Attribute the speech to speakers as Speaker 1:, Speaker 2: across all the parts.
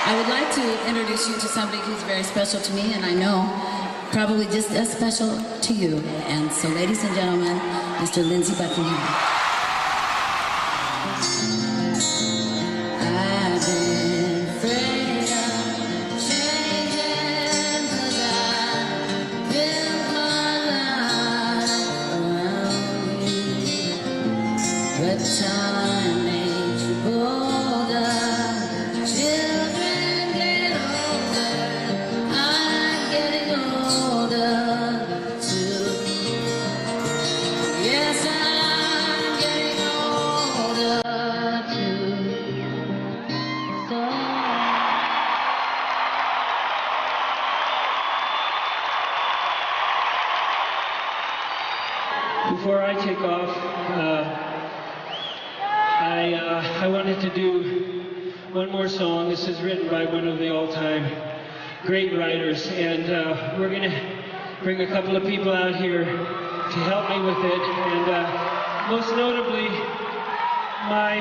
Speaker 1: I would like to introduce you to somebody who's very special to me, and I know probably just as special to you. And so, ladies and gentlemen, Mr. Lindsey Buckingham. I've been afraid of changing 'cause I've built my life around you. But time makes you bolder. Children get older. I'm getting older too. Yes, I'm getting older too. So
Speaker 2: before I take off, I wanted to do one more song. This is written by one of the all-time great writers, and we're going to bring a couple of people out here to help me with it, and most notably, my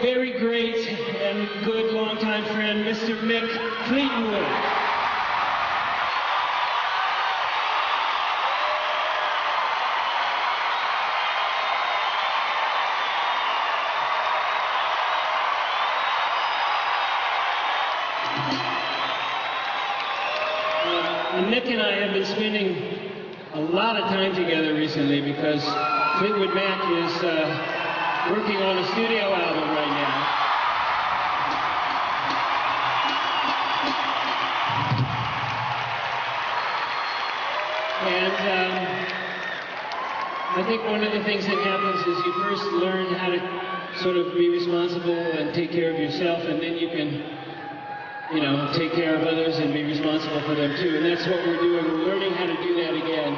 Speaker 2: very great and good longtime friend, Mr. Mick Fleetwood. And Nick and I have been spending a lot of time together recently because Fleetwood Mac is working on a studio album right now. And I think one of the things that happens is you first learn how to sort of be responsible and take care of yourself, and then you can take care of others and be responsible for them too. And that's what we're doing. We're learning how to do that again.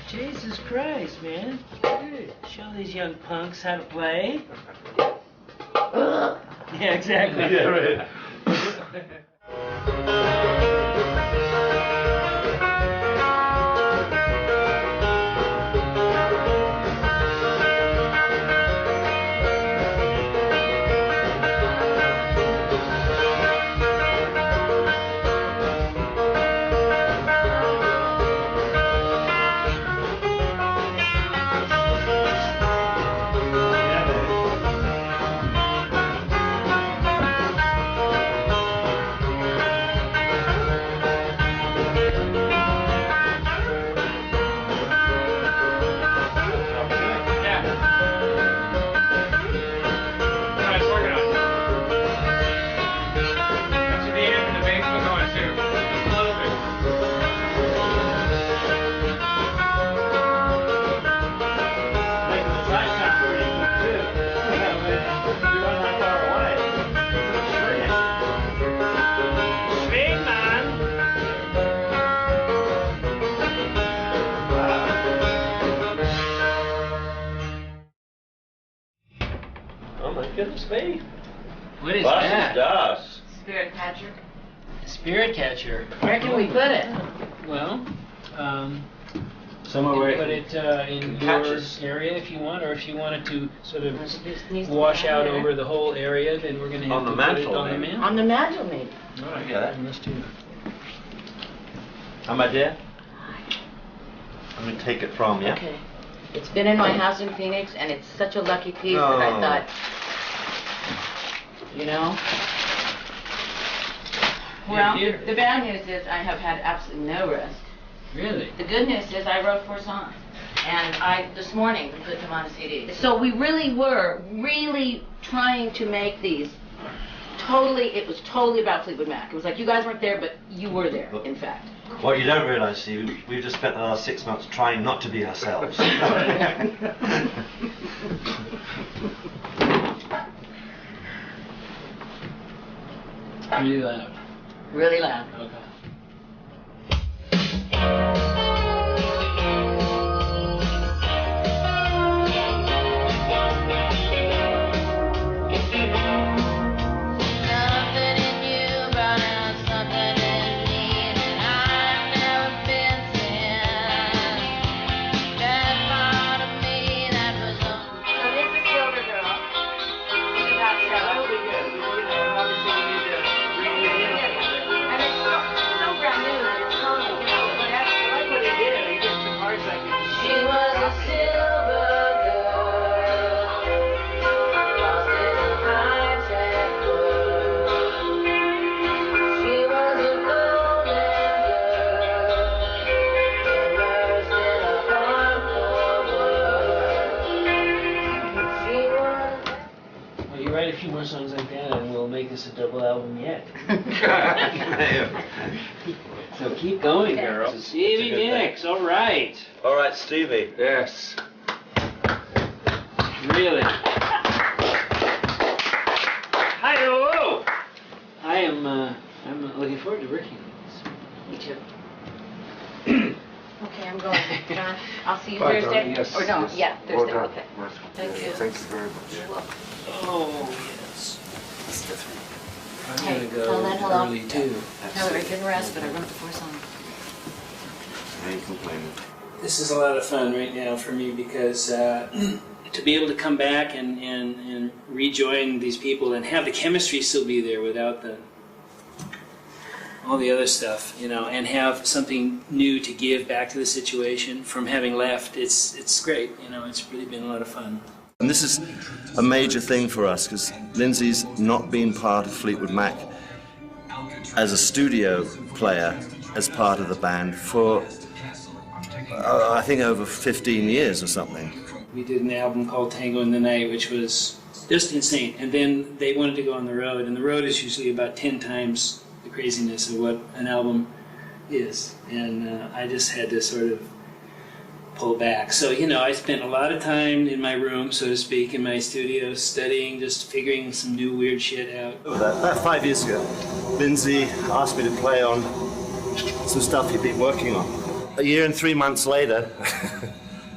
Speaker 2: Jesus Christ, man. Show these young punks how to play. Yeah, exactly.
Speaker 3: Yeah, right. Oh my goodness me.
Speaker 2: What is
Speaker 3: Was
Speaker 2: that?
Speaker 3: ist das?
Speaker 4: Spirit catcher.
Speaker 2: Spirit catcher.
Speaker 4: Where can we put it?
Speaker 2: Well,
Speaker 3: Somewhere
Speaker 2: you
Speaker 3: where
Speaker 2: can put it in
Speaker 3: catches.
Speaker 2: your area if you want, or if you wanted to sort of
Speaker 4: It needs to
Speaker 2: wash
Speaker 4: be
Speaker 2: out
Speaker 4: there.
Speaker 2: over the whole area, then we're going to have
Speaker 3: On the
Speaker 2: to put it
Speaker 3: mantle,
Speaker 2: on the
Speaker 3: maybe.
Speaker 2: mantle.
Speaker 4: On the mantle, maybe.
Speaker 3: Oh, I get it.
Speaker 2: Let's do that.
Speaker 3: Am I there? I'm going to take it from you.
Speaker 4: Okay. It's been in my house in Phoenix, and it's such a lucky piece that I
Speaker 3: No.
Speaker 4: thought, Well,
Speaker 2: Here.
Speaker 4: the bad news is I have had absolutely no rest.
Speaker 2: Really?
Speaker 4: The good news is I wrote 4 songs. And this morning, we put them on a CD. So we really were trying to make these it was totally about Fleetwood Mac. It was like you guys weren't there, but you were there, in fact.
Speaker 3: What you don't realise, Steve, we've just spent the last 6 months trying not to be ourselves.
Speaker 2: Really loud.
Speaker 4: Really loud.
Speaker 2: Okay. Write a few more songs like that and we'll make this a double album yet. So keep going, girl. Stevie Nicks, all right.
Speaker 3: All right, Stevie.
Speaker 2: Yes. Really. Hi-ho! I'm looking forward to working on this.
Speaker 4: Me too. Okay, I'm going. John, I'll see you Thursday.
Speaker 5: Yes,
Speaker 4: or no,
Speaker 5: yes.
Speaker 4: yeah, Thursday.
Speaker 5: Well
Speaker 4: Okay.
Speaker 5: done.
Speaker 4: Thank you.
Speaker 5: Thank you very much.
Speaker 4: You're welcome.
Speaker 2: Oh, yes. I'm
Speaker 4: Hey,
Speaker 2: gonna go
Speaker 4: tell Len hello.
Speaker 2: early too.
Speaker 4: Tell her I didn't rest, but I wrote the 4 songs.
Speaker 3: I ain't complaining.
Speaker 2: This is a lot of fun right now for me because to be able to come back and rejoin these people and have the chemistry still be there without all the other stuff, you know, and have something new to give back to the situation from having left, it's great, you know, it's really been a lot of fun.
Speaker 3: And this is a major thing for us because Lindsay's not been part of Fleetwood Mac as a studio player, as part of the band for I think over 15 years or something.
Speaker 2: We did an album called Tango in the Night, which was just insane. And then they wanted to go on the road, and the road is usually about 10 times the craziness of what an album is. And I just had to sort of pull back. So, you know, I spent a lot of time in my room, so to speak, in my studio, studying, just figuring some new weird shit out.
Speaker 3: About 5 years ago, Lindsay asked me to play on some stuff he'd been working on. A year and 3 months later,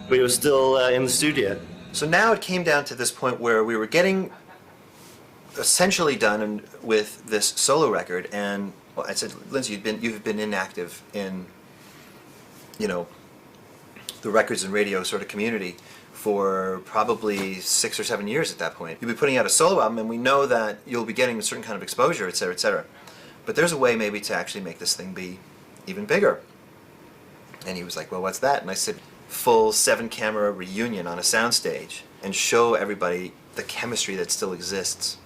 Speaker 3: we were still in the studio.
Speaker 6: So now it came down to this point where we were getting essentially done with this solo record, and well, I said, Lindsay, you've been inactive in, you know, the records and radio sort of community for probably 6 or 7 years at that point. You'll be putting out a solo album, and we know that you'll be getting a certain kind of exposure, et cetera, et cetera. But there's a way maybe to actually make this thing be even bigger. And he was like, well, what's that? And I said, full 7-camera reunion on a soundstage and show everybody the chemistry that still exists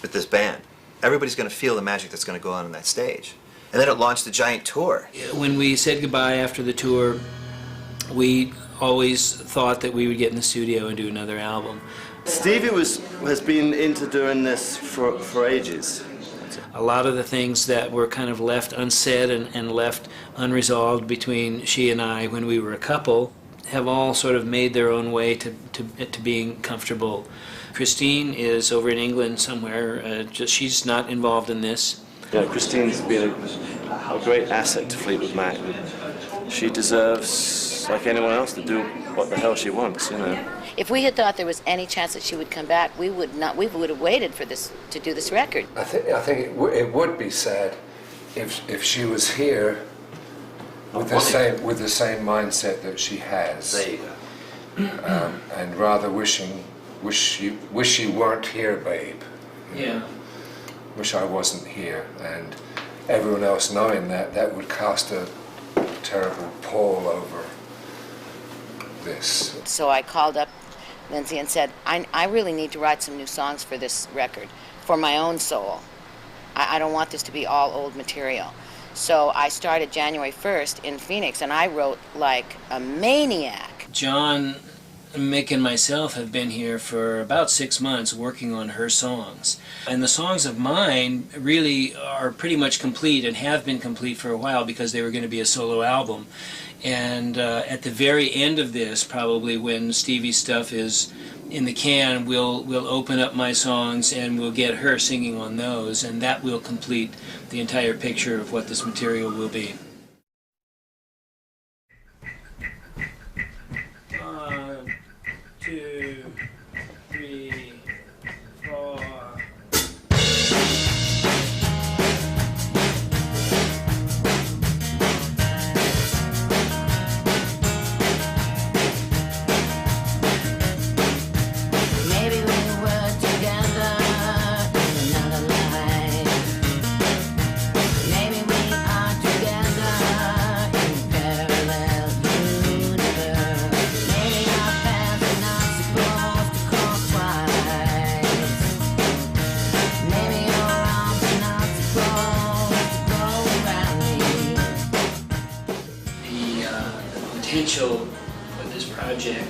Speaker 6: with this band. Everybody's going to feel the magic that's going to go on that stage. And then it launched a giant tour.
Speaker 2: When we said goodbye after the tour, we always thought that we would get in the studio and do another album.
Speaker 3: Stevie has been into doing this for ages.
Speaker 2: A lot of the things that were kind of left unsaid and left unresolved between she and I when we were a couple have all sort of made their own way to being comfortable. Christine is over in England somewhere. She's not involved in this.
Speaker 7: Yeah, Christine's been a great asset to Fleetwood Mac. She deserves, like anyone else, to do what the hell she wants, you know.
Speaker 8: If we had thought there was any chance that she would come back, we would have waited for this to do this record.
Speaker 5: I think it would be sad if she was here with the same mindset that she has.
Speaker 3: There you go.
Speaker 5: And rather wish you weren't here, babe.
Speaker 2: Yeah.
Speaker 5: Wish I wasn't here, and everyone else knowing that would cast a terrible pall over this.
Speaker 8: So I called up Lindsay and said, I really need to write some new songs for this record, for my own soul. I don't want this to be all old material. So I started January 1st in Phoenix, and I wrote like a maniac.
Speaker 2: John Mick and myself have been here for about 6 months working on her songs. And the songs of mine really are pretty much complete and have been complete for a while because they were going to be a solo album. And at the very end of this, probably when Stevie's stuff is in the can, we'll open up my songs and we'll get her singing on those, and that will complete the entire picture of what this material will be. 1, 2, 3, 4. Potential of this project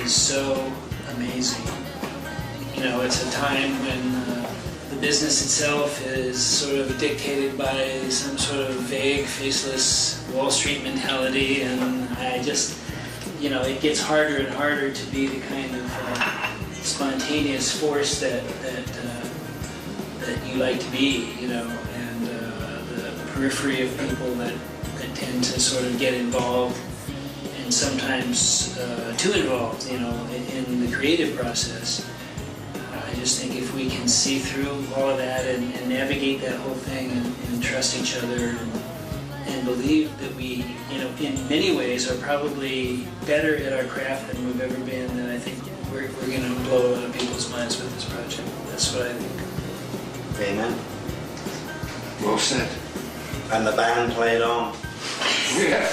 Speaker 2: is so amazing. You know, it's a time when the business itself is sort of dictated by some sort of vague, faceless Wall Street mentality, and I just, you know, it gets harder and harder to be the kind of spontaneous force that you like to be, you know, and the periphery of people that tend to sort of get involved, and sometimes too involved, you know, in the creative process. I just think if we can see through all of that and navigate that whole thing and trust each other and believe that we, you know, in many ways are probably better at our craft than we've ever been, then I think we're going to blow a lot of people's minds with this project. That's what I think.
Speaker 3: Amen.
Speaker 5: Well said.
Speaker 3: And the band played on.
Speaker 5: Yeah.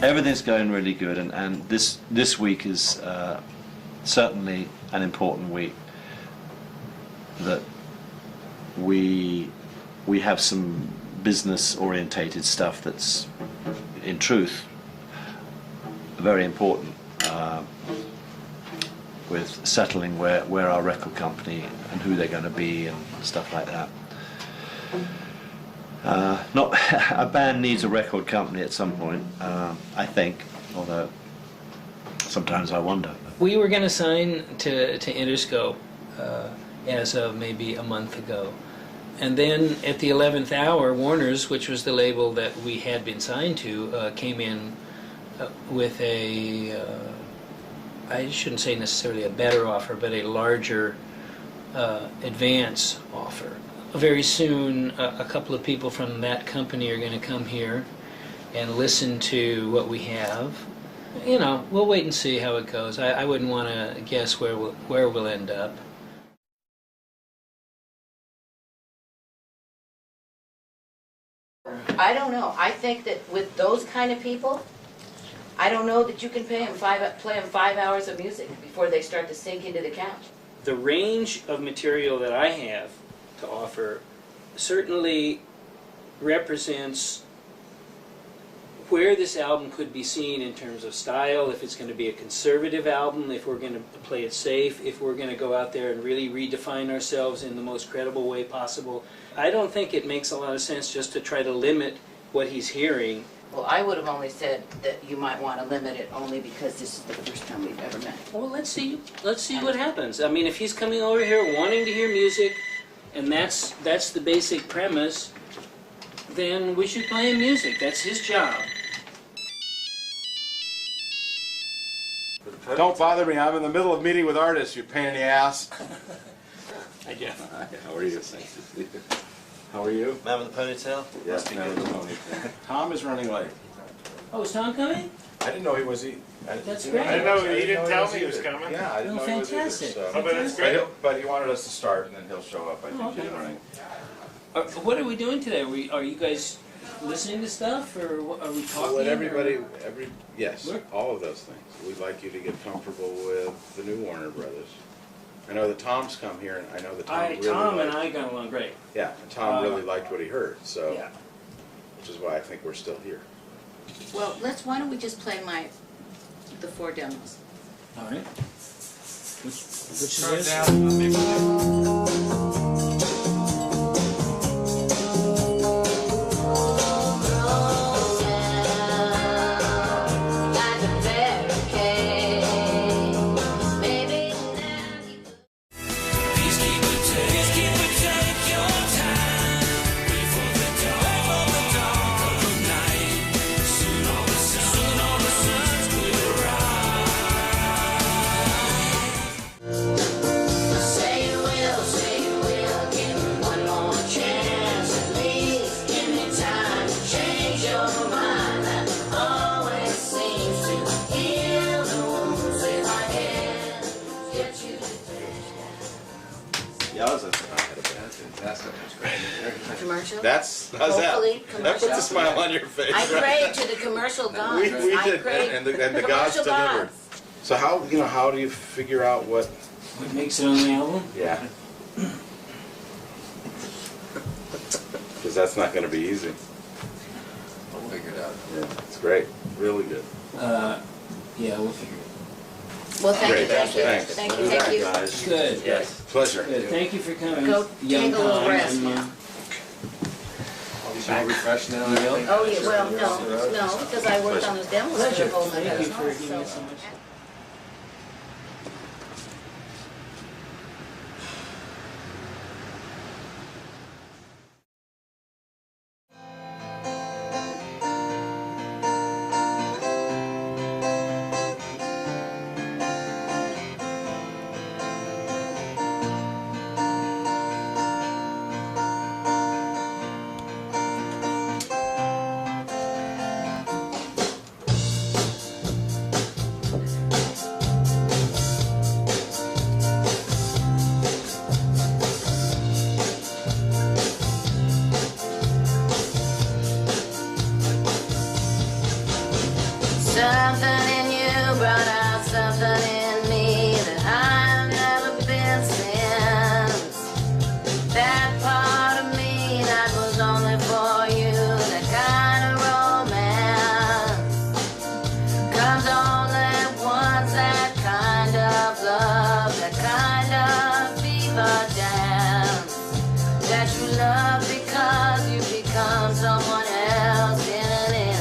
Speaker 7: Everything's going really good, and this week is certainly an important week. That we have some business-orientated stuff that's, in truth, very important. With settling where our record company and who they're going to be and stuff like that. Not a band needs a record company at some point, I think, although sometimes I wonder.
Speaker 2: We were going to sign to Interscope as of maybe a month ago. And then at the 11th hour, Warner's, which was the label that we had been signed to, came in with a, I shouldn't say necessarily a better offer, but a larger advance offer. Very soon, a couple of people from that company are going to come here and listen to what we have. You know, we'll wait and see how it goes. I wouldn't want to guess where we'll end up.
Speaker 8: I don't know. I think that with those kind of people, I don't know that you can play them 5 hours of music before they start to sink into the couch.
Speaker 2: The range of material that I have to offer certainly represents where this album could be seen in terms of style, if it's going to be a conservative album, if we're going to play it safe, if we're going to go out there and really redefine ourselves in the most credible way possible. I don't think it makes a lot of sense just to try to limit what he's hearing.
Speaker 8: Well, I would have only said that you might want to limit it only because this is the first time we've ever met.
Speaker 2: Well, let's see what happens. I mean, if he's coming over here wanting to hear music, and that's the basic premise, then we should play him music. That's his job.
Speaker 9: Don't bother me. I'm in the middle of meeting with artists, you pain in the ass.
Speaker 2: Hi, Jeff.
Speaker 9: How are you? How are you?
Speaker 3: Man with the ponytail?
Speaker 9: Yes, man with the ponytail. Tom is running late.
Speaker 2: Oh, is Tom coming?
Speaker 9: I didn't know he was.
Speaker 2: That's great.
Speaker 10: I didn't know, he didn't tell me he was
Speaker 9: either.
Speaker 10: coming.
Speaker 9: Yeah, I didn't know he was either.
Speaker 2: Fantastic.
Speaker 9: So.
Speaker 10: Oh, but that's great.
Speaker 9: But he wanted us to start, and then he'll show up. I think
Speaker 2: okay.
Speaker 9: in the morning.
Speaker 2: What are we doing today? Are you guys listening to stuff, or are we talking?
Speaker 9: We'll let everybody,
Speaker 2: or-
Speaker 9: yes, all of those things. We'd like you to get comfortable with the new Warner Brothers. I know that Tom's come here, and I know that Tom really
Speaker 2: Tom and
Speaker 9: liked,
Speaker 2: I got along great.
Speaker 9: yeah, and Tom really liked what he heard, so,
Speaker 2: Yeah.
Speaker 9: which is why I think we're still here.
Speaker 8: Well, why don't we just play the 4 demos?
Speaker 2: All right. Which is this?
Speaker 9: Yeah, I was fantastic.
Speaker 8: Commercial?
Speaker 9: How's
Speaker 8: Hopefully,
Speaker 9: that? That puts a
Speaker 8: commercial.
Speaker 9: smile on your face.
Speaker 8: I
Speaker 9: right?
Speaker 8: prayed to the commercial gods.
Speaker 9: We
Speaker 8: I
Speaker 9: did,
Speaker 8: prayed
Speaker 9: and the gods
Speaker 8: commercial
Speaker 9: delivered.
Speaker 8: gods.
Speaker 9: So how do you figure out what?
Speaker 2: What makes it on the album?
Speaker 9: Yeah. Because that's not going to be easy.
Speaker 5: I'll figure it out.
Speaker 9: Yeah, it's great, really good.
Speaker 2: Yeah, we'll figure it
Speaker 8: Well, thank
Speaker 9: Great.
Speaker 8: you, thank you,
Speaker 9: Thanks.
Speaker 8: thank you, thank you.
Speaker 2: out. Good.
Speaker 3: Yes.
Speaker 9: Pleasure.
Speaker 2: Good. Thank you for coming.
Speaker 8: Go
Speaker 2: young
Speaker 8: take a little
Speaker 2: Tom.
Speaker 8: rest.
Speaker 5: All refreshed now.
Speaker 2: Neil?
Speaker 8: Oh, yeah, well, no, because I worked on the demos for
Speaker 2: Pleasure.
Speaker 8: a whole
Speaker 2: Thank
Speaker 8: nother
Speaker 2: you for
Speaker 8: month,
Speaker 2: giving
Speaker 8: so-
Speaker 2: us so much.
Speaker 8: Something in you brought out something in me that I've never been since. That part of me that was only for you, that kind of romance comes only once. That kind of love, that kind of fever dance that you love because you become someone else in an instant.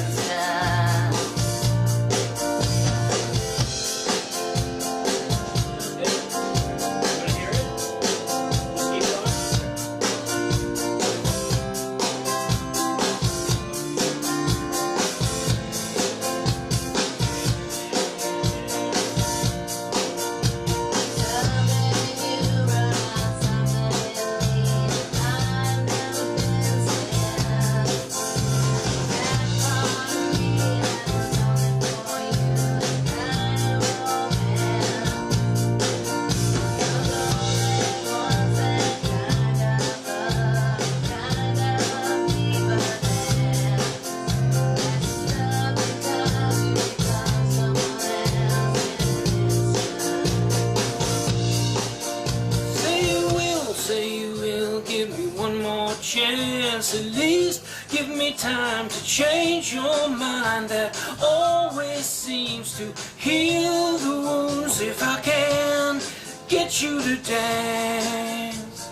Speaker 2: Chance, at least give me time to change your mind. That always seems to heal the wounds. If I can get you to dance.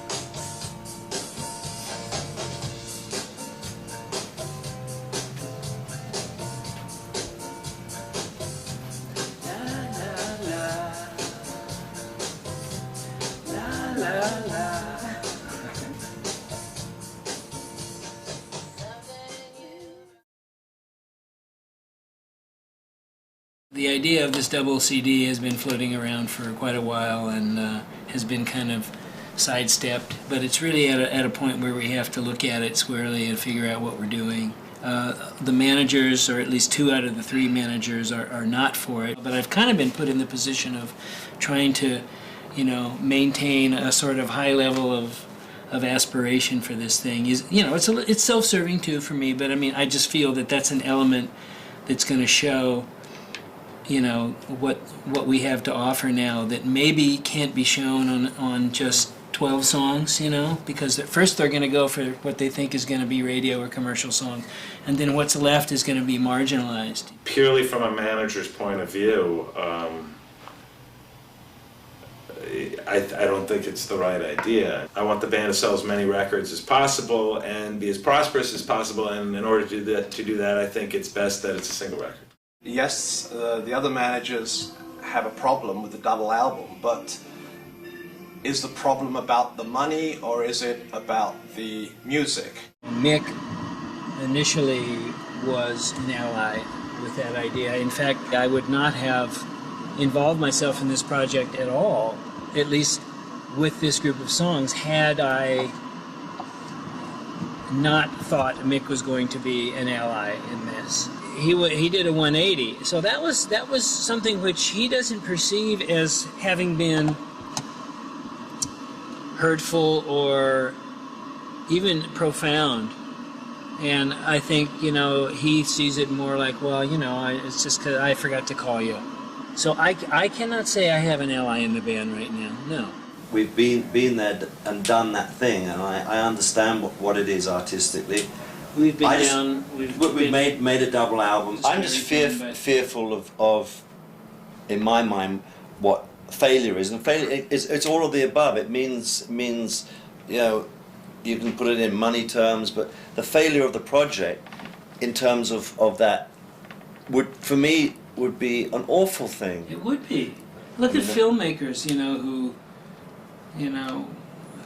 Speaker 2: La la la la. The idea of this double CD has been floating around for quite a while and has been kind of sidestepped, but it's really at a point where we have to look at it squarely and figure out what we're doing. The managers, or at least 2 out of the 3 managers, are not for it, but I've kind of been put in the position of trying to, maintain a sort of high level of aspiration for this thing. It's self-serving too for me, but I mean, I just feel that that's an element that's going to show what we have to offer now that maybe can't be shown on just 12 songs, because at first they're going to go for what they think is going to be radio or commercial songs, and then what's left is going to be marginalized.
Speaker 9: Purely from a manager's point of view, I don't think it's the right idea. I want the band to sell as many records as possible and be as prosperous as possible, and in order to do that, I think it's best that it's a single record.
Speaker 10: Yes, the other managers have a problem with the double album, but is the problem about the money or is it about the music?
Speaker 2: Mick initially was an ally with that idea. In fact, I would not have involved myself in this project at all, at least with this group of songs, had I not thought Mick was going to be an ally in this. He did a 180, so that was something which he doesn't perceive as having been hurtful or even profound. And I think, he sees it more like, well, it's just because I forgot to call you. So I cannot say I have an ally in the band right now, no.
Speaker 3: We've been there and done that thing, and I understand what it is artistically.
Speaker 2: We've been
Speaker 3: We've made a double album. I'm just fearful of, in my mind, what failure is. And failure, it's all of the above. It means you can put it in money terms, but the failure of the project, in terms of that, for me, would be an awful thing.
Speaker 2: It would be. Look at filmmakers,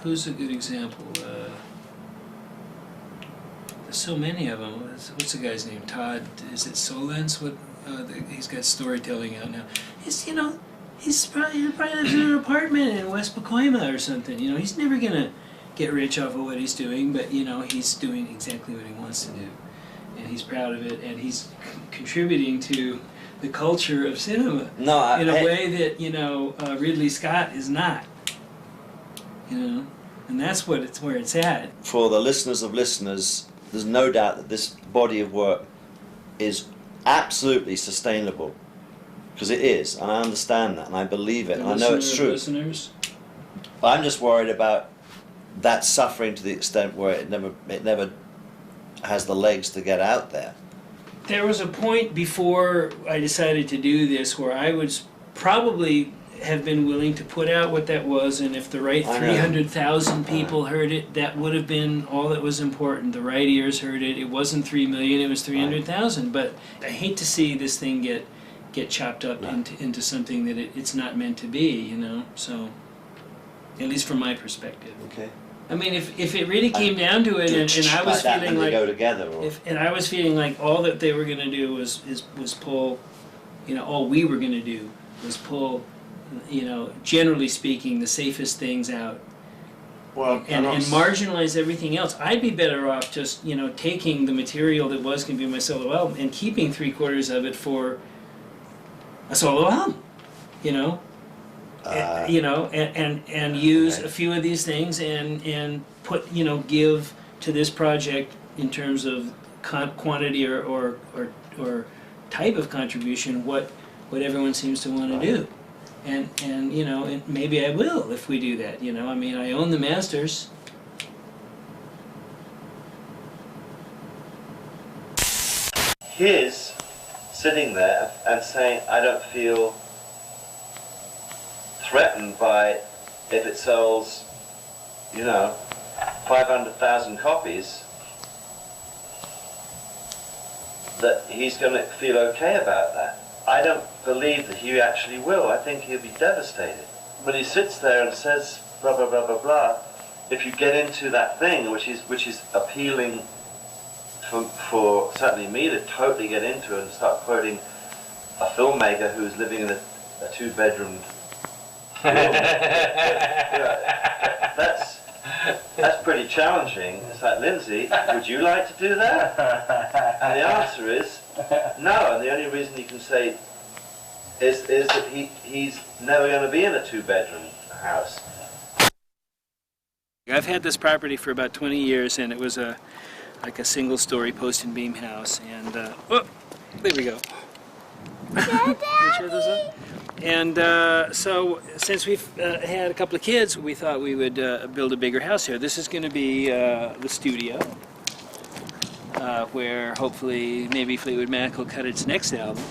Speaker 2: who's a good example? There's so many of them. What's the guy's name? Todd, is it Solence? He's got storytelling out now. He's probably lives in an apartment in West Pacoima or something. He's never gonna get rich off of what he's doing, but he's doing exactly what he wants to do, and he's proud of it, and he's contributing to the culture of cinema in a way that Ridley Scott is not. And that's where it's at.
Speaker 3: For the listeners of listeners, there's no doubt that this body of work is absolutely sustainable, because it is, and I understand that, and I believe it, and I know it's true.
Speaker 2: Listeners.
Speaker 3: I'm just worried about that suffering to the extent where it never has the legs to get out there.
Speaker 2: There was a point before I decided to do this where I would probably have been willing to put out what that was, and if the right 300,000 people heard it, that would have been all that was important. The right ears heard it. It wasn't 3 million, it was 300,000. But I hate to see this thing get chopped up into something that it's not meant to be, so at least from my perspective.
Speaker 3: Okay.
Speaker 2: I mean, if it really came down to it, and I was feeling like
Speaker 3: go together,
Speaker 2: and I was feeling like all that they were going to do was pull, all we were going to do was pull, generally speaking, the safest things out, and marginalize everything else. I'd be better off just taking the material that was going to be my solo album and keeping 3/4 of it for a solo album, and use a few of these things and put give to this project in terms of quantity or type of contribution what everyone seems to want to do, and maybe I will if we do that. I mean, I own the masters.
Speaker 3: His sitting there and saying, I don't feel threatened by if it sells, 500,000 copies, that he's going to feel okay about that. I don't believe that he actually will. I think he'll be devastated. But he sits there and says, blah, blah, blah, blah, blah. If you get into that thing, which is appealing for certainly me to totally get into and start quoting a filmmaker who's living in a two-bedroom room. That's pretty challenging. It's like, Lindsay, would you like to do that? And the answer is no. And the only reason you can say is that he's never going to be in a two-bedroom house.
Speaker 2: I've had this property for about 20 years, and it was like a single-story post and beam house. And oh, there we go. And so, since we've had a couple of kids, we thought we would build a bigger house here. This is going to be the studio, where hopefully maybe Fleetwood Mac will cut its next album.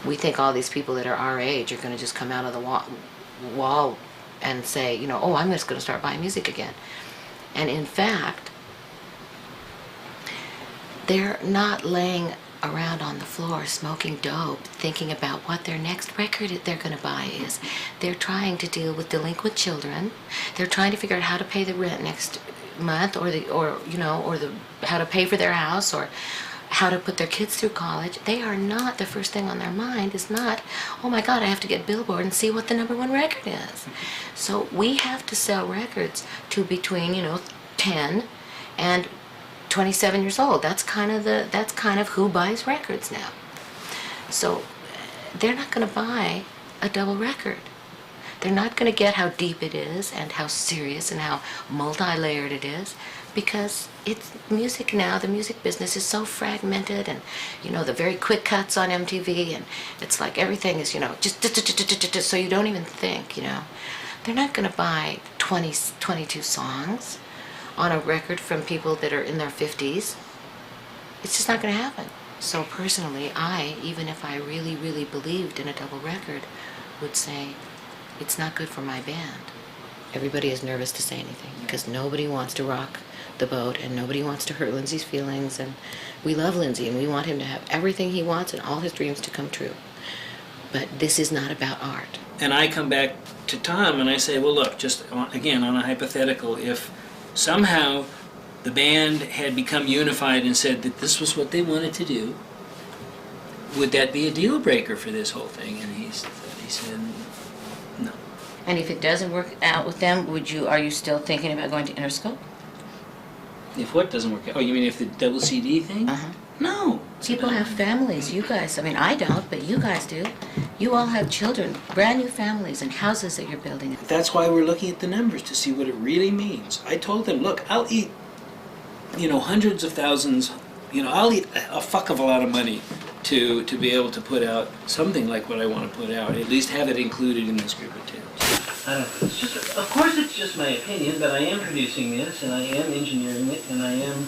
Speaker 4: We think all these people that are our age are going to just come out of the wall and say, you know, oh, I'm just going to start buying music again. And in fact, they're not laying around on the floor smoking dope thinking about what their next record they're going to buy is. They're trying to deal with delinquent children. They're trying to figure out how to pay the rent next month, or how to pay for their house, or how to put their kids through college. They are not, the first thing on their mind is not, oh my God, I have to get Billboard and see what the #1 record is. So we have to sell records to between, 10 and 27 years old. That's kind of who buys records now. So they're not going to buy a double record. They're not going to get how deep it is and how serious and how multi-layered it is, because it's music now. The music business is so fragmented, and the very quick cuts on MTV, and it's like everything is just so you don't even think. They're not going to buy 22 songs on a record from people that are in their 50s. It's just not going to happen. So personally, even if I really, really believed in a double record, would say it's not good for my band. Everybody is nervous to say anything because nobody wants to rock the boat and nobody wants to hurt Lindsay's feelings, and we love Lindsay and we want him to have everything he wants and all his dreams to come true. But this is not about art.
Speaker 2: And I come back to Tom and I say, well, look, just again on a hypothetical, if somehow the band had become unified and said that this was what they wanted to do, would that be a deal breaker for this whole thing? And he said no.
Speaker 1: And if it doesn't work out with them, are you still thinking about going to Interscope?
Speaker 2: If what doesn't work out? Oh, you mean if the double CD thing?
Speaker 1: Uh-huh.
Speaker 2: No.
Speaker 1: People have families. You guys, I don't, but you guys do. You all have children, brand new families, and houses that you're building.
Speaker 2: That's why we're looking at the numbers to see what it really means. I told them, look, I'll eat, hundreds of thousands, I'll eat a fuck of a lot of money to be able to put out something like what I want to put out, at least have it included in this group of tunes. I don't know. Of course it's just my opinion, but I am producing this, and I am engineering it, and I am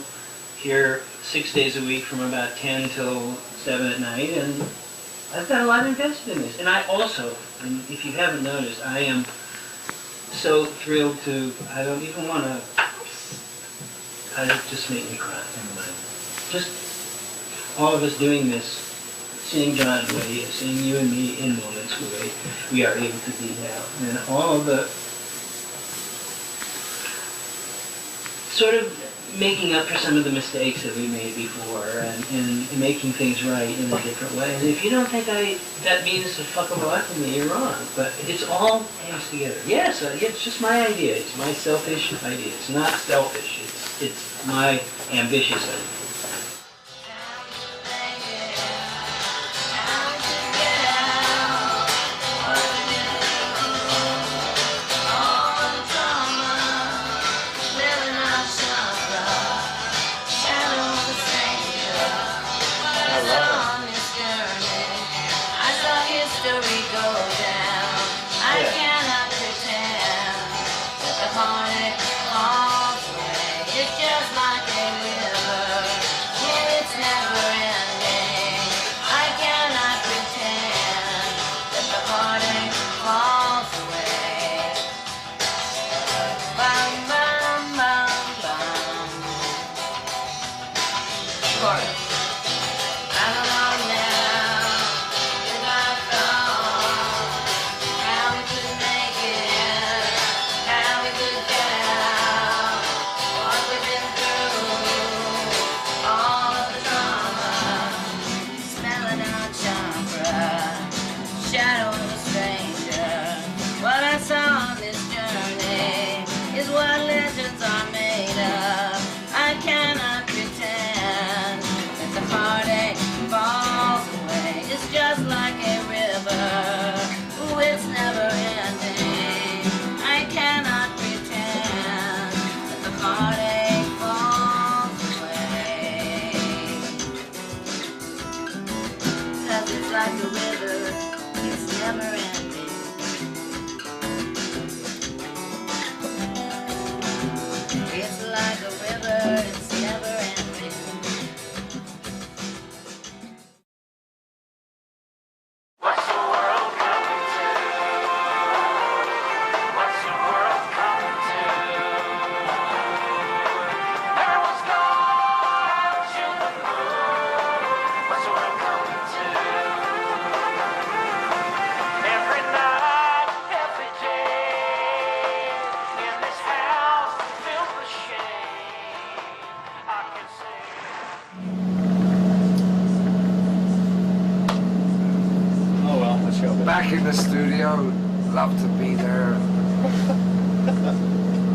Speaker 2: here 6 days a week from about 10 till 7 at night, and I've got a lot invested in this. And I also, and if you haven't noticed, I am so thrilled to, I don't even want to, it just made me cry. Never mind. Just all of us doing this, seeing John the way he is, seeing you and me in moments the way we are able to be now, and all the sort of making up for some of the mistakes that we made before, and making things right in a different way. And if you don't think that means a fuck of a lot to me, you're wrong. But it's all hangs together. Yes, it's just my idea. It's my selfish idea. It's not selfish. It's my ambitious idea.
Speaker 8: It's just like a river.
Speaker 5: studio. Love to be there.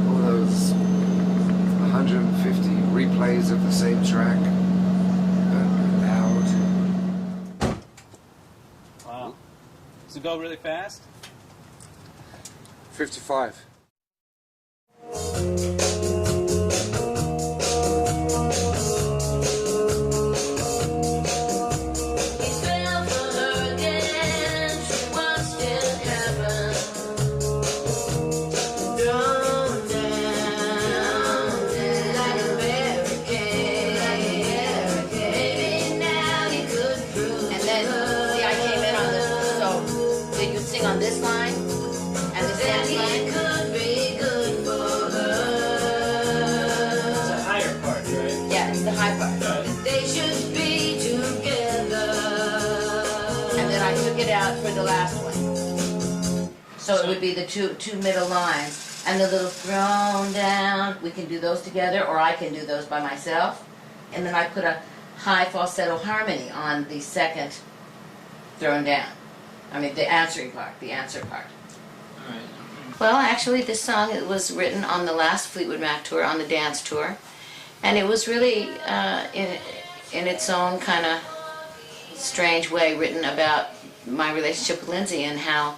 Speaker 5: All those 150 replays of the same track. Loud.
Speaker 11: Wow. Does it go really fast?
Speaker 5: 55.
Speaker 4: On this line and this next line. Could be good for her.
Speaker 2: It's a higher part, right?
Speaker 4: Yeah, it's the high part.
Speaker 2: Right.
Speaker 4: They should be together. And then I took it out for the last one. So it would be the two middle lines. And the little thrown down, we can do those together, or I can do those by myself. And then I put a high falsetto harmony on the second thrown down. I mean, the answering part, the answer part.
Speaker 2: All right.
Speaker 4: Well, actually, this song it was written on the last Fleetwood Mac tour, on the dance tour. And it was really, in its own kind of strange way, written about my relationship with Lindsay and how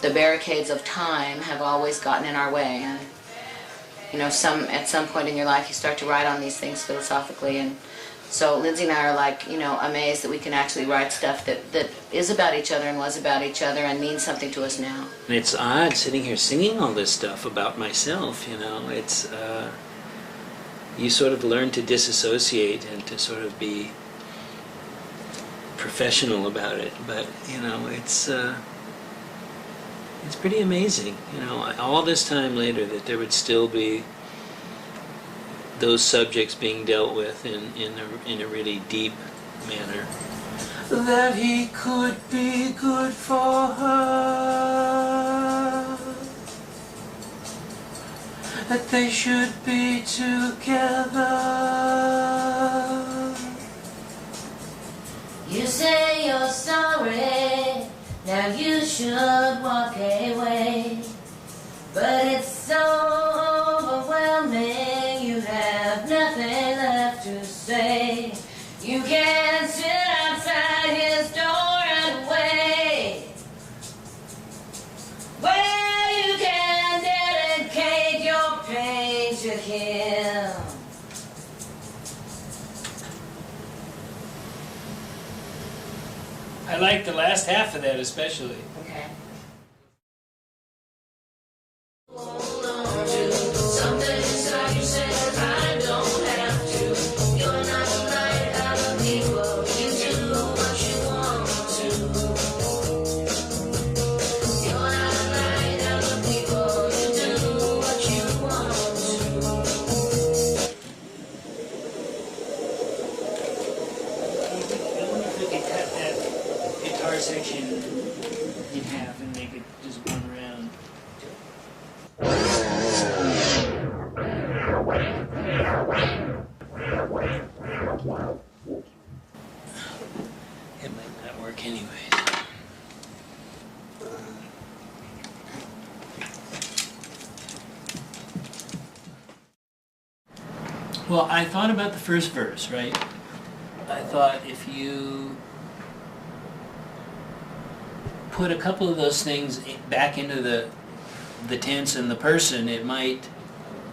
Speaker 4: the barricades of time have always gotten in our way. And, you know, at some point in your life, you start to write on these things philosophically. And so Lindsay and I are like, you know, amazed that we can actually write stuff that is about each other and was about each other and means something to us now.
Speaker 12: And it's odd sitting here singing all this stuff about myself, you know. It's, you sort of learn to disassociate and to sort of be professional about it. But, you know, it's pretty amazing, you know, all this time later that there would still be those subjects being dealt with in a really deep manner.
Speaker 2: That he could be good for her, that they should be together.
Speaker 8: You say you're sorry, now you should walk away, but it's so overwhelming, you have nothing left to say. You can sit outside his door and wait, where you can dedicate your pain to him.
Speaker 2: I like the last half of that especially.
Speaker 4: Okay.
Speaker 8: Something inside you says I don't have to. You're not right out of people. You do what you want to. You're not right out of people. You do what you want
Speaker 2: I wonder if we could cut that guitar section in half and make it just one round.
Speaker 12: It might not work anyways.
Speaker 2: Well, I thought about the first verse, right? I thought if you put a couple of those things back into the tense and the person, it might,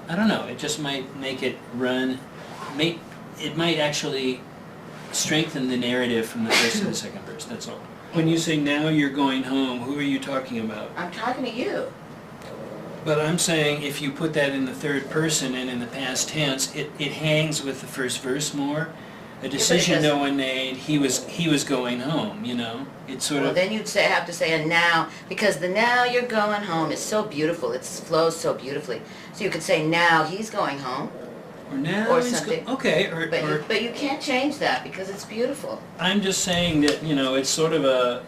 Speaker 2: I don't know, it just might make it run, it might actually strengthen the narrative from the first to the second verse, that's all. When you say now you're going home, who are you talking about?
Speaker 4: I'm talking to you.
Speaker 2: But I'm saying if you put that in the third person and in the past tense, it hangs with the first verse more. A decision no one made, he was going home, you know? It's sort
Speaker 4: Well,
Speaker 2: of...
Speaker 4: then you'd have to say a now, because the now you're going home is so beautiful. It flows so beautifully. So you could say now he's going home.
Speaker 2: Or now
Speaker 4: or
Speaker 2: he's
Speaker 4: something.
Speaker 2: okay,
Speaker 4: But you can't change that because it's beautiful.
Speaker 2: I'm just saying that, you know, it's sort of a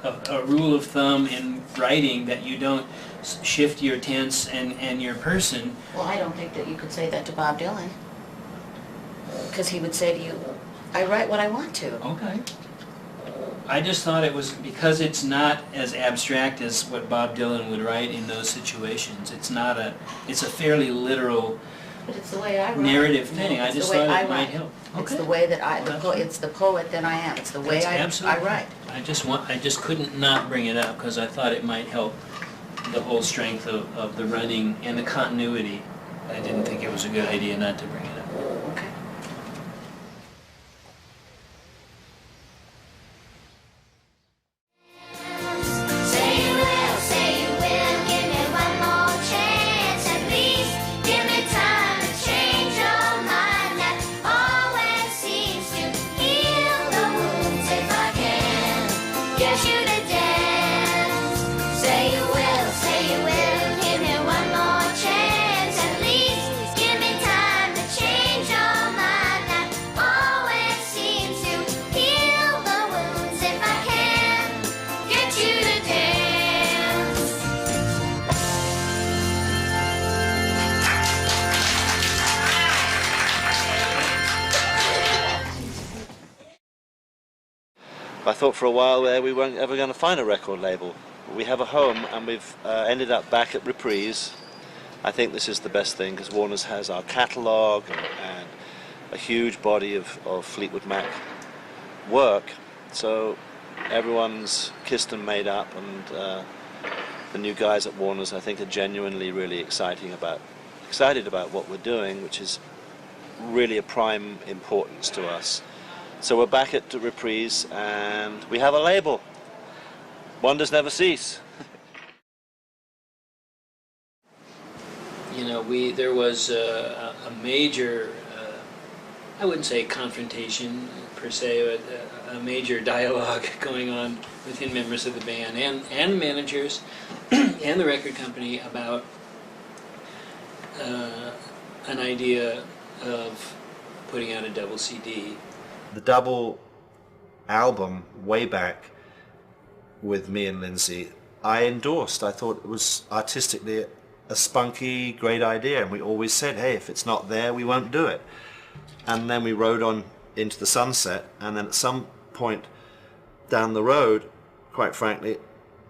Speaker 2: rule of thumb in writing that you don't shift your tense and your person.
Speaker 4: Well, I don't think that you could say that to Bob Dylan. Because he would say to you, I write what I want to.
Speaker 2: Okay.
Speaker 12: I just thought it was, because it's not as abstract as what Bob Dylan would write in those situations. It's a fairly literal
Speaker 4: But it's the way I write.
Speaker 12: narrative thing. I
Speaker 4: It's
Speaker 12: just
Speaker 4: the way
Speaker 12: thought
Speaker 4: I
Speaker 12: it might
Speaker 4: write.
Speaker 12: help.
Speaker 4: It's the way that it's the poet that I am. It's the way I write.
Speaker 12: I just couldn't not bring it up because I thought it might help the whole strength of the running and the continuity. I didn't think it was a good idea not to bring it up.
Speaker 4: Okay.
Speaker 7: I thought for a while there we weren't ever going to find a record label. We have a home, and we've ended up back at Reprise. I think this is the best thing because Warner's has our catalogue and a huge body of Fleetwood Mac work. So everyone's kissed and made up, and the new guys at Warner's, I think, are genuinely really excited about what we're doing, which is really a prime importance to us. So we're back at Reprise, and we have a label. Wonders never cease.
Speaker 12: You know, there was a major, I wouldn't say confrontation per se, but a major dialogue going on within members of the band and the managers and the record company about an idea of putting out a double CD.
Speaker 6: The double album way back with me and Lindsay, I endorsed. I thought it was artistically a spunky, great idea, and we always said, hey, if it's not there, we won't do it. And then we rode on into the sunset, and then at some point down the road, quite frankly,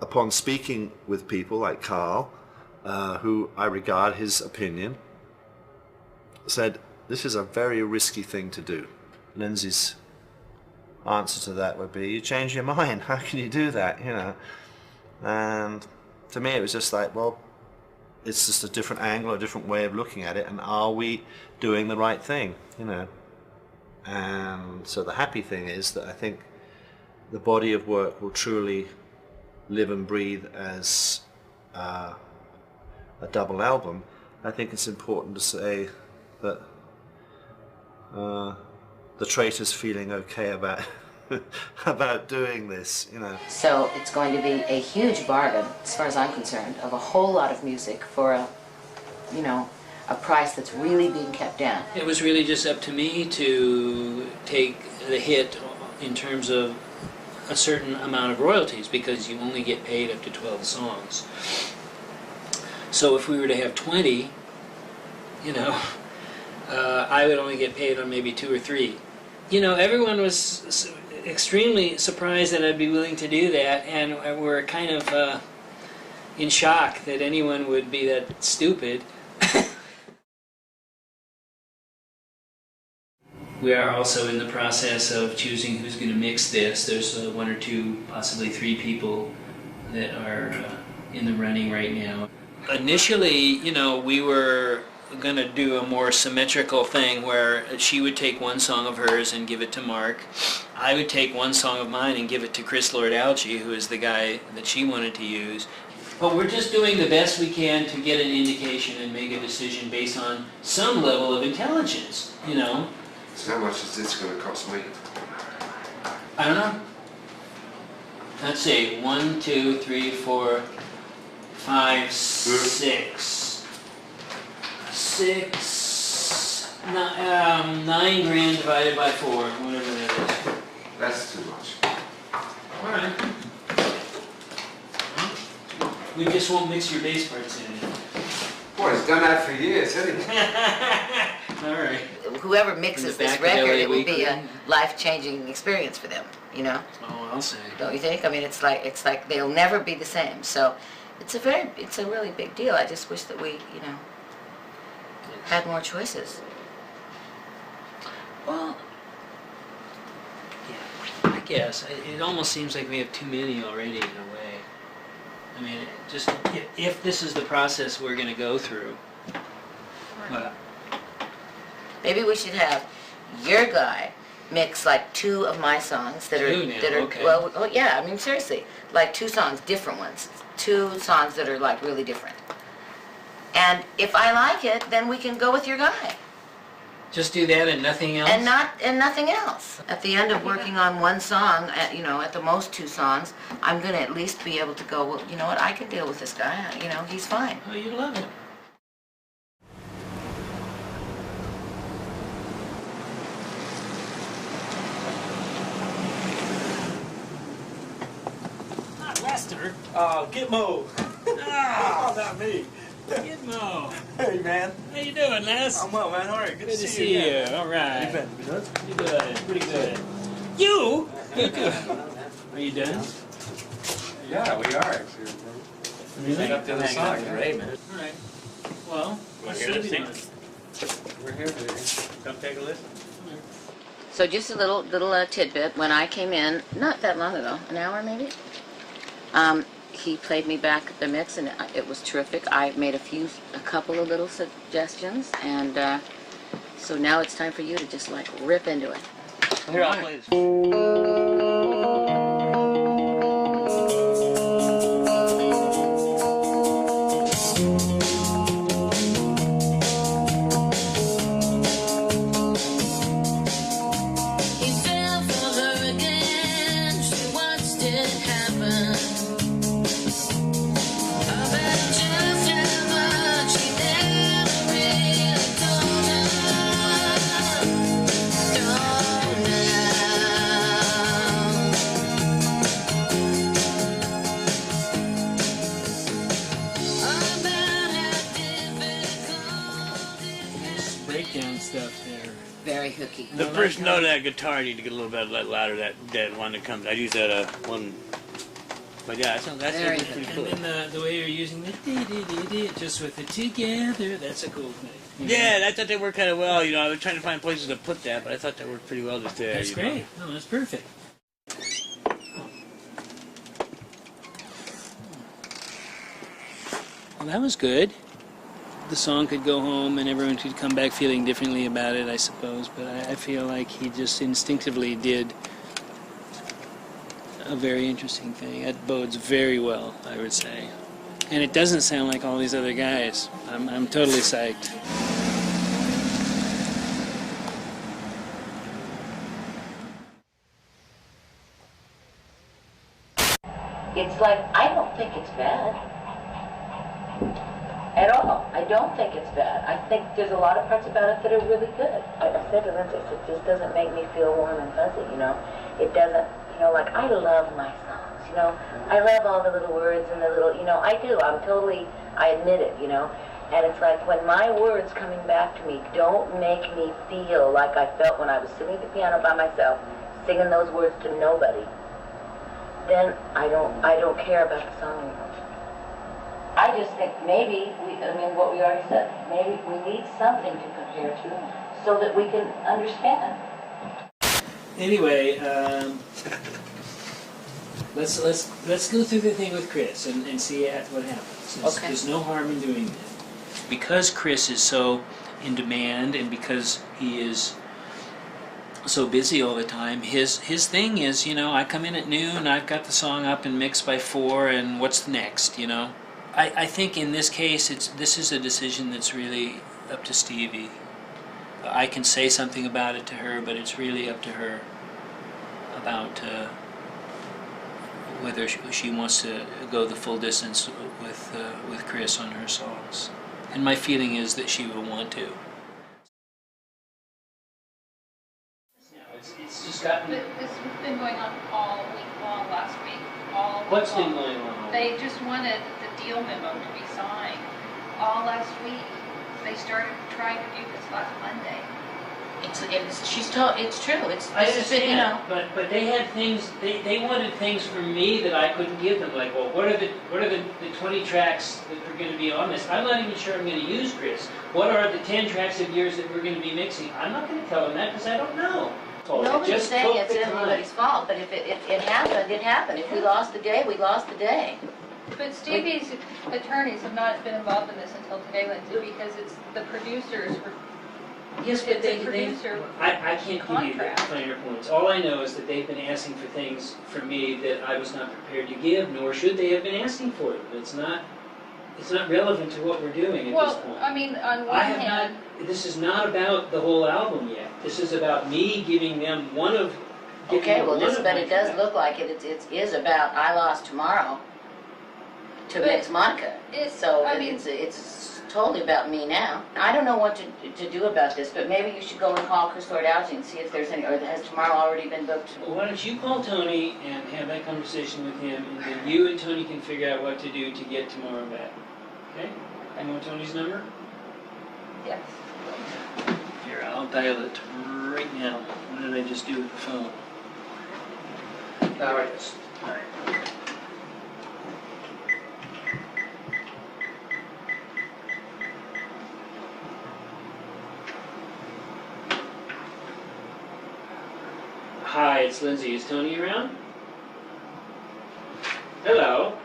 Speaker 6: upon speaking with people like Carl, who I regard his opinion, said, this is a very risky thing to do. Lindsay's answer to that would be, you change your mind, how can you do that, you know? And to me it was just like, well, it's just a different angle, a different way of looking at it, and are we doing the right thing, you know? And so the happy thing is that I think the body of work will truly live and breathe as a double album. I think it's important to say that the Traitor's feeling okay about about doing this, you know.
Speaker 4: So it's going to be a huge bargain, as far as I'm concerned, of a whole lot of music for a price that's really being kept down.
Speaker 12: It was really just up to me to take the hit in terms of a certain amount of royalties, because you only get paid up to 12 songs. So if we were to have 20, you know, I would only get paid on maybe 2 or 3. You know, everyone was extremely surprised that I'd be willing to do that, and were kind of in shock that anyone would be that stupid. We are also in the process of choosing who's going to mix this. There's 1 or 2, possibly 3 people that are in the running right now. Initially, you know, we were going to do a more symmetrical thing where she would take one song of hers and give it to Mark. I would take one song of mine and give it to Chris Lord-Alge, who is the guy that she wanted to use. But we're just doing the best we can to get an indication and make a decision based on some level of intelligence, you know.
Speaker 5: So how much is this going to cost me?
Speaker 12: I don't know. Let's see, 1, 2, 3, 4, 5, 6. 9 grand divided by 4, whatever that is.
Speaker 5: That's too much.
Speaker 12: All right. We just won't mix your bass parts in.
Speaker 5: Boy, he's done that for years, hasn't he?
Speaker 12: All right.
Speaker 4: whoever mixes this record, it will be a
Speaker 12: Weekly.
Speaker 4: life-changing experience for them, you know?
Speaker 12: Oh, I'll say.
Speaker 4: Don't you think? I mean, it's like they'll never be the same. So it's a really big deal. I just wish that we, you know, had more choices.
Speaker 12: Well, yeah, I guess. It almost seems like we have too many already in a way. I mean, just if this is the process we're going to go through. Well,
Speaker 4: Maybe we should have your guy mix like 2 of my songs that
Speaker 12: Two now,
Speaker 4: are
Speaker 12: okay.
Speaker 4: well, oh yeah, I mean seriously, like 2 songs, different ones, 2 songs that are like really different. And if I like it, then we can go with your guy.
Speaker 12: just do that and nothing else?
Speaker 4: And nothing else. At the end of working on one song, you know, at the most 2 songs, I'm gonna at least be able to go, well, you know what, I can deal with this guy. You know, he's fine.
Speaker 12: Oh, you love him. Not Lester.
Speaker 11: Oh, Gitmo.
Speaker 12: Oh,
Speaker 11: Not me.
Speaker 12: Gitmo.
Speaker 11: Hey, man.
Speaker 12: How you doing, Les?
Speaker 11: I'm well, man. All right. Good
Speaker 12: Good
Speaker 11: to see you.
Speaker 12: you. All right.
Speaker 11: You been good?
Speaker 12: You good. Pretty good. You? You good. Are you done?
Speaker 5: Yeah, we are actually.
Speaker 12: Really?
Speaker 5: Up to the song, yeah.
Speaker 12: Great, man. All right. Well, let's
Speaker 11: hear
Speaker 12: see
Speaker 11: this
Speaker 12: if
Speaker 5: We're here today.
Speaker 11: Come take a listen.
Speaker 4: So just a little tidbit. When I came in, not that long ago, an hour maybe, he played me back the mix, and it was terrific. I made a couple of little suggestions, and so now it's time for you to just like rip into it.
Speaker 11: Here, I'll play this.
Speaker 8: He fell for her again. She watched it happen. I bet just how much he never really told her. Don't
Speaker 12: breakdown stuff there.
Speaker 4: Very hooky.
Speaker 11: The first note of that guitar, I need to get a little bit louder. That one that comes. I use that one. But yeah, that's
Speaker 4: Very
Speaker 11: pretty cool.
Speaker 12: And then the way you're using the just with it together, that's a cool thing. You know?
Speaker 11: Yeah, I thought they worked kind of well. You know, I was trying to find places to put that, but I thought they worked pretty well just there.
Speaker 12: That's
Speaker 11: you
Speaker 12: great. No, that's perfect. Well, that was good. The song could go home and everyone could come back feeling differently about it, I suppose. But I feel like he just instinctively did a very interesting thing. That bodes very well, I would say. And it doesn't sound like all these other guys. I'm totally psyched.
Speaker 4: It's like, I don't think it's bad. At all. I don't think it's bad. I think there's a lot of parts about it that are really good. I said to Lindsay, it just doesn't make me feel warm and fuzzy, you know. It doesn't, you know, like, I love my songs, you know. I love all the little words and the little, you know, I do. I admit it, you know. And it's like, when my words coming back to me don't make me feel like I felt when I was sitting at the piano by myself, singing those words to nobody, then I don't care about the song anymore. I just think maybe, what we already said, maybe we need something to compare to so that we can understand.
Speaker 12: Anyway, let's go through the thing with Chris and see what happens.
Speaker 4: Okay.
Speaker 12: There's no harm in doing that. Because Chris is so in demand and because he is so busy all the time, his thing is, you know, I come in at noon, I've got the song up and mixed by 4, and what's next, you know? I think in this case, this is a decision that's really up to Stevie. I can say something about it to her, but it's really up to her about whether she wants to go the full distance with Chris on her songs. And my feeling is that she will want to. It's just gotten...
Speaker 13: This has been going on all week long, last week.
Speaker 12: What's been going on?
Speaker 13: They just wanted the deal memo to be signed all last week. They started trying to do this last Monday.
Speaker 4: It's true.
Speaker 12: I understand, but they had things. They wanted things from me that I couldn't give them. Like, well, what are the 20 tracks that are going to be on this? I'm not even sure I'm going to use, Chris. What are the 10 tracks of yours that we're going to be mixing? I'm not going to tell them that because I don't know.
Speaker 4: Nobody's saying it's anybody's fault, but if it happened, it happened. If we lost the day, we lost the day.
Speaker 13: But Stevie's attorneys have not been involved in this until today, Lindsay, because it's the producers.
Speaker 12: Yes, but
Speaker 13: it's a producer
Speaker 12: I can't give you the finer points. All I know is that they've been asking for things from me that I was not prepared to give, nor should they have been asking for them. It's not relevant to what we're doing at this point.
Speaker 13: Well, I mean, on one hand...
Speaker 12: This is not about the whole album yet. This is about me giving them one of...
Speaker 4: Okay, well, but it does look like it is about I Lost Tomorrow to mix Monica. So it's totally about me now. I don't know what to do about this, but maybe you should go and call Chris Lord-Alge and see if there's any, or has tomorrow already been booked?
Speaker 12: Well, why don't you call Tony and have that conversation with him, and then you and Tony can figure out what to do to get tomorrow back. Okay? You want Tony's number?
Speaker 13: Yes.
Speaker 12: Here, I'll dial it right now. What did I just do with the phone? There it is. All right. Hi, it's Lindsay. Is Tony around? Hello.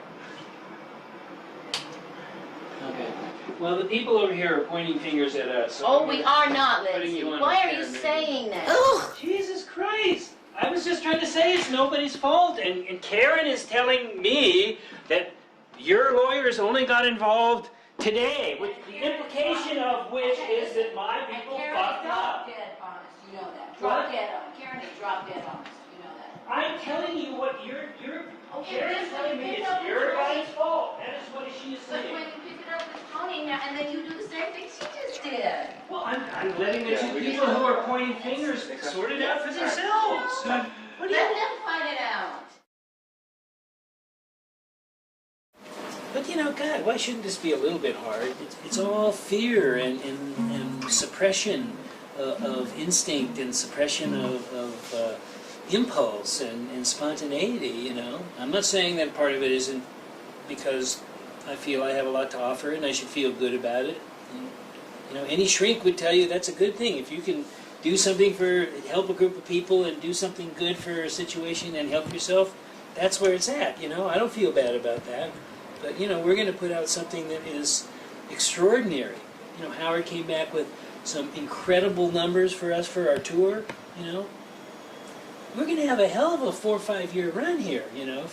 Speaker 12: Okay. Well, the people over here are pointing fingers at us. So
Speaker 4: oh, we are not, Lindsay. Why are you saying that?
Speaker 12: Oh, Jesus Christ. I was just trying to say it's nobody's fault. And Karen is telling me that your lawyers only got involved today, with the implication of which is that my people fucked up.
Speaker 4: Dead honest, you know that. Drop dead honest. Karen is drop dead honest, you know that.
Speaker 12: I'm telling you what you're
Speaker 4: okay,
Speaker 12: Karen's telling me it's your guy's fault. That is what she is saying.
Speaker 4: But when you pick it up with Tony now, and then you do the same thing she just did.
Speaker 12: Well, I'm letting the two people who are pointing fingers sort it out for themselves. What do you...
Speaker 4: Let them find it out.
Speaker 12: But you know, God, why shouldn't this be a little bit hard? It's all fear and suppression of instinct and suppression of impulse and spontaneity, you know. I'm not saying that part of it isn't because I feel I have a lot to offer and I should feel good about it. And, you know, any shrink would tell you that's a good thing. If you can do something help a group of people and do something good for a situation and help yourself, that's where it's at, you know. I don't feel bad about that. But, you know, we're going to put out something that is extraordinary. You know, Howard came back with some incredible numbers for us for our tour, you know. We're going to have a hell of a 4 or 5 year run here, you know,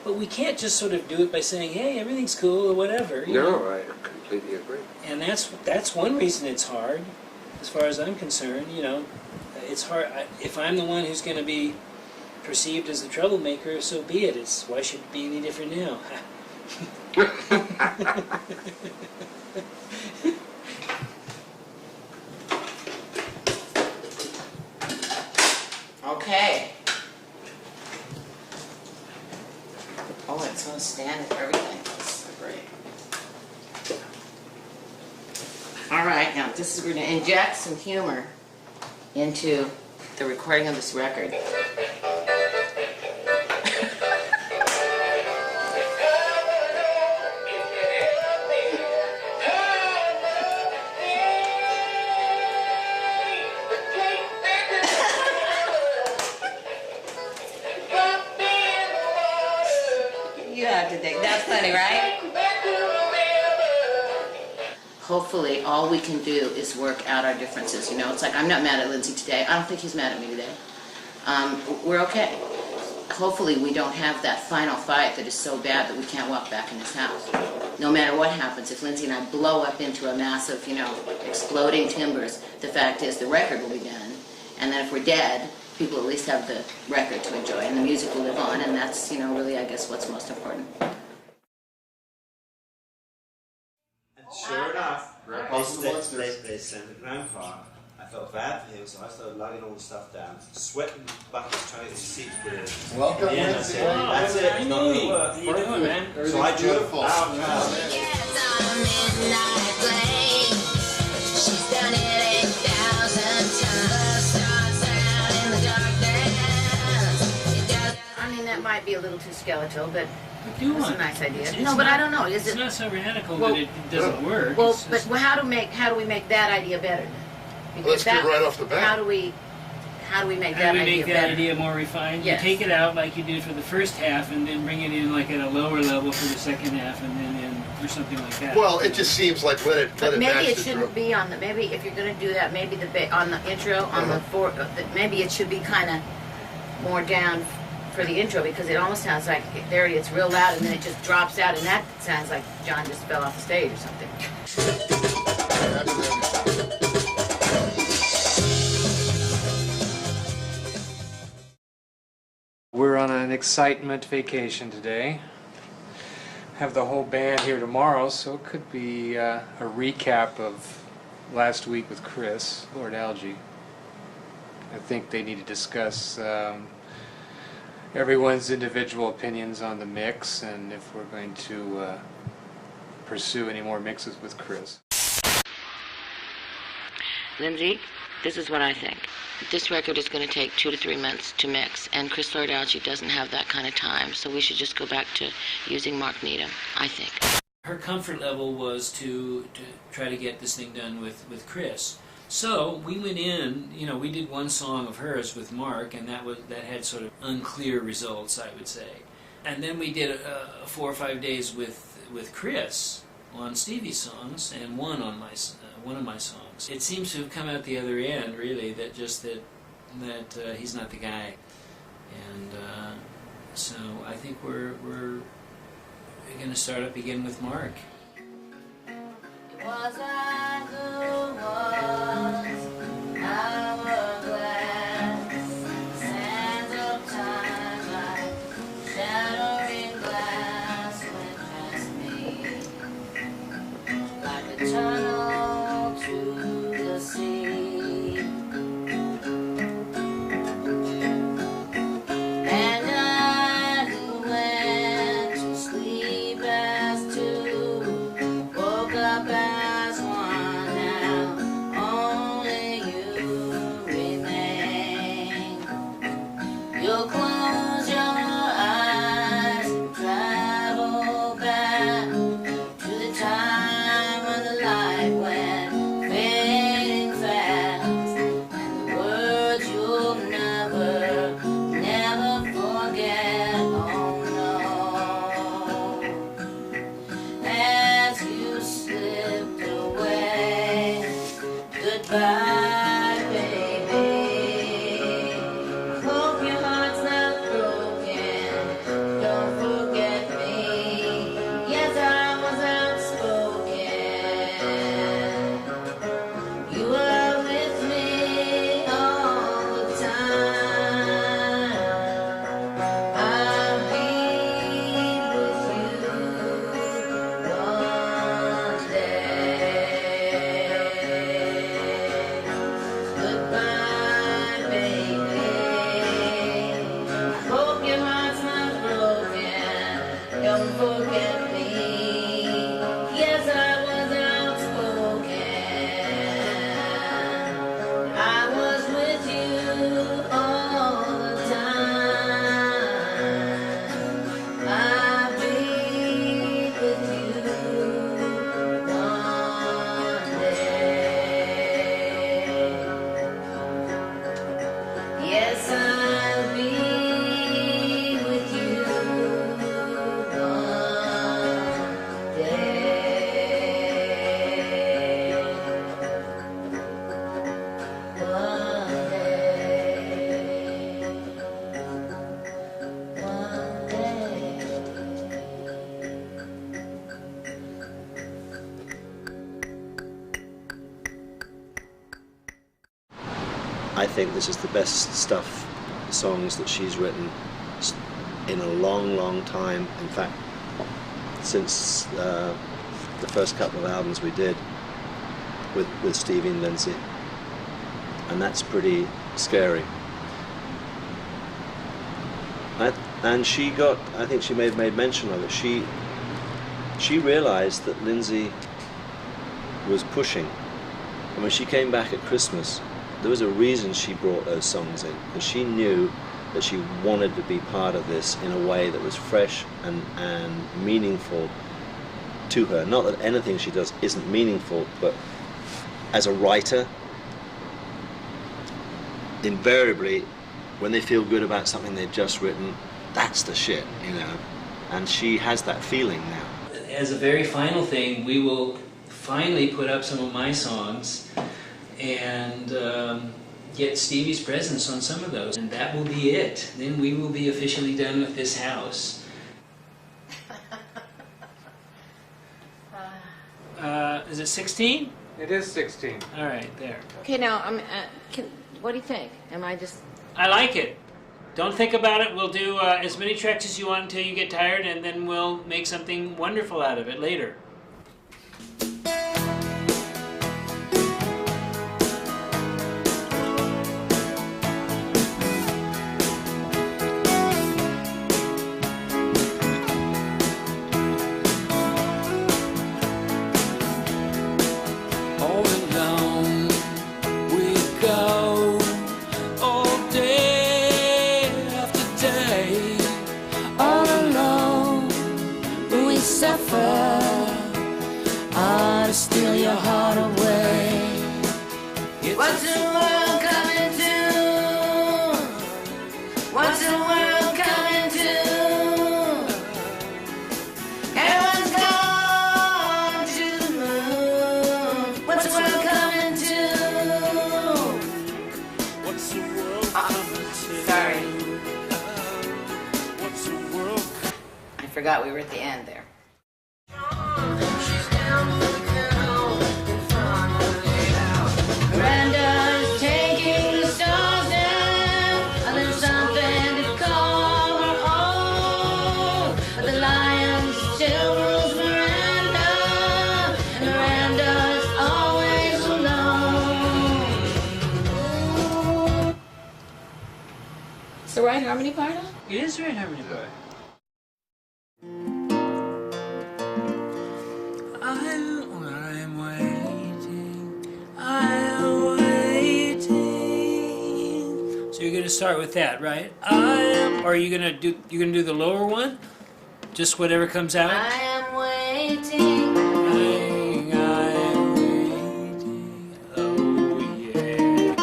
Speaker 12: but we can't just sort of do it by saying, hey, everything's cool or whatever. You know?
Speaker 5: I completely agree.
Speaker 12: And that's one reason it's hard, as far as I'm concerned, you know. It's hard. If I'm the one who's going to be perceived as the troublemaker, so be it. Why should it be any different now?
Speaker 4: Okay. Oh, it's going to stand for everything. That's so great. All right, now we're going to inject some humor into the recording of this record. That's funny, right? Hopefully, all we can do is work out our differences. You know, it's like I'm not mad at Lindsay today. I don't think he's mad at me today. We're okay. Hopefully, we don't have that final fight that is so bad that we can't walk back in this house. No matter what happens, if Lindsay and I blow up into a massive, you know, exploding timbers, the fact is the record will be done. And then if we're dead, people at least have the record to enjoy, and the music will live on, and that's, you know, really, I guess, what's most important.
Speaker 3: Sure enough, they sent Grandpa. I felt bad for him, so I started lugging all the stuff down, sweating buckets, trying to get the seats cleared.
Speaker 14: Welcome,
Speaker 3: yeah, that's it. That's it. It's not going to work.
Speaker 12: How you doing, man?
Speaker 3: So I drew it out.
Speaker 8: She's done it 8,000 times.
Speaker 4: little too skeletal, but
Speaker 12: Do
Speaker 4: it's
Speaker 12: one.
Speaker 4: a nice idea.
Speaker 12: It's
Speaker 4: No, but
Speaker 12: not-
Speaker 4: I don't know. Is
Speaker 12: it's
Speaker 4: it?
Speaker 12: not so radical
Speaker 4: Well,
Speaker 12: that it doesn't work.
Speaker 4: Well,
Speaker 12: It's just-
Speaker 4: but how do we make that idea better? Then?
Speaker 14: Let's get right off the bat.
Speaker 4: How do we make
Speaker 12: How
Speaker 4: that
Speaker 12: do we
Speaker 4: idea
Speaker 12: make that
Speaker 4: better?
Speaker 12: idea more refined?
Speaker 4: Yes.
Speaker 12: You take it out like you did for the first half, and then bring it in like at a lower level for the second half, and then in or something like that.
Speaker 14: Well, it just seems like let it
Speaker 4: But maybe
Speaker 14: match
Speaker 4: it
Speaker 14: the
Speaker 4: shouldn't
Speaker 14: drum.
Speaker 4: be on the. Maybe if you're going to do that, maybe on the intro on the maybe it should be kind of more down for the intro, because it almost sounds like there it's real loud and then it just drops out, and that sounds like John just fell off the stage or something.
Speaker 15: We're on an excitement vacation today. Have the whole band here tomorrow, so it could be a recap of last week with Chris, Lord Algie. I think they need to discuss everyone's individual opinions on the mix and if we're going to pursue any more mixes with Chris.
Speaker 4: Lindsay, this is what I think. This record is going to take 2 to 3 months to mix, and Chris Lord-Alge doesn't have that kind of time, so we should just go back to using Mark Needham, I think.
Speaker 12: Her comfort level was to try to get this thing done with Chris. So we went in, you know, we did one song of hers with Mark, and that had sort of unclear results, I would say. And then we did 4 or 5 days with Chris on Stevie's songs, and one on one of my songs. It seems to have come out the other end, really, that he's not the guy, and so I think we're going to start up again with Mark.
Speaker 8: It was I who was hourglass, sands of time like shattering glass went past me, like a tunnel to the sea. And I who went to sleep as two, woke up as one now, only you remain. You'll close your eyes and travel back to the time when the light went fading fast, and the words you'll never forget, oh no. As you slipped away, goodbye, baby. Hope your heart's not broken, don't forget me. Yes, I was outspoken. You were with me all the time. I'll be with you one day. Goodbye, baby. I hope your heart's not broken. Don't forget me. Yes, I was outspoken. I was with you all the time. I'll be with you one day. Yes, I'll be with you one day. One
Speaker 7: I think this is the best songs that she's written in a long, long time. In fact, since the first couple of albums we did with Stevie and Lindsay, and that's pretty scary. And she got, I think she made mention of it. She realized that Lindsay was pushing, and when she came back at Christmas, there was a reason she brought those songs in, because she knew that she wanted to be part of this in a way that was fresh and meaningful to her. Not that anything she does isn't meaningful, but as a writer, invariably, when they feel good about something they've just written, that's the shit, you know. And she has that feeling now.
Speaker 12: As a very final thing, we will finally put up some of my songs and get Stevie's presence on some of those. And that will be it. Then we will be officially done with this house. Is it 16?
Speaker 15: It is 16.
Speaker 12: All right, there.
Speaker 4: Okay, now, what do you think? Am I just...
Speaker 12: I like it. Don't think about it. We'll do as many tracks as you want until you get tired, and then we'll make something wonderful out of it later.
Speaker 8: Steal your heart away. What's the world coming to? What's the world coming to? Everyone's gone to the moon. What's the world coming to? What's the world coming to? Sorry. What's the world?
Speaker 4: I forgot we were at the end there.
Speaker 8: Miranda's taking the stars down. There's something to call her own. But the lion still rules Miranda, and Miranda's always alone.
Speaker 4: It's the right harmony part?
Speaker 12: It is the right harmony part. So you're gonna start with that, right? Or are you gonna do? You're gonna do the lower one? Just whatever comes out.
Speaker 8: I am waiting.
Speaker 12: I am waiting. Oh yeah.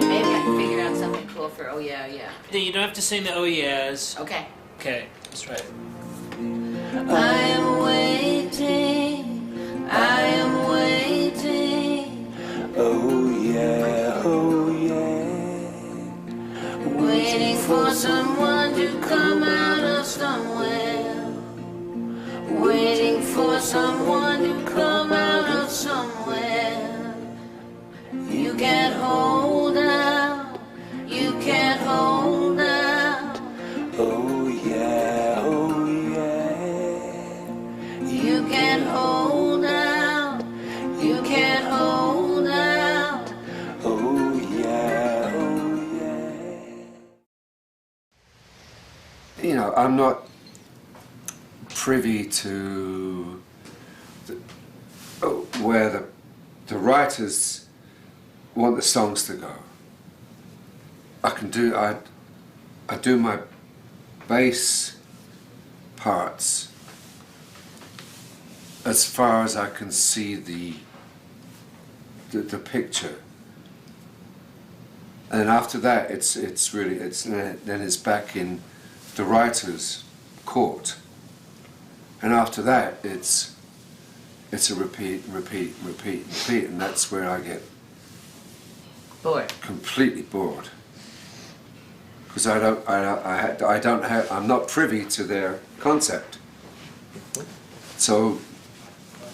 Speaker 4: Maybe I can figure out something cool for oh yeah, yeah.
Speaker 12: You don't have to sing the oh yeahs.
Speaker 4: Okay.
Speaker 12: Okay, that's right.
Speaker 8: I am waiting. I am waiting.
Speaker 16: Oh yeah, oh yeah.
Speaker 8: Waiting for someone to come out of somewhere. Waiting for someone to come out of somewhere. You can't hold out. You can't hold out.
Speaker 16: Oh yeah, oh yeah.
Speaker 8: You can't hold out. You can't hold out.
Speaker 16: Oh yeah, oh yeah.
Speaker 5: You know, I'm not privy to where the writers want the songs to go. I do my bass parts as far as I can see the picture, and after that it's back in the writer's court, and after that it's a repeat, and that's where I get
Speaker 4: bored,
Speaker 5: completely bored, because I'm not privy to their concept, so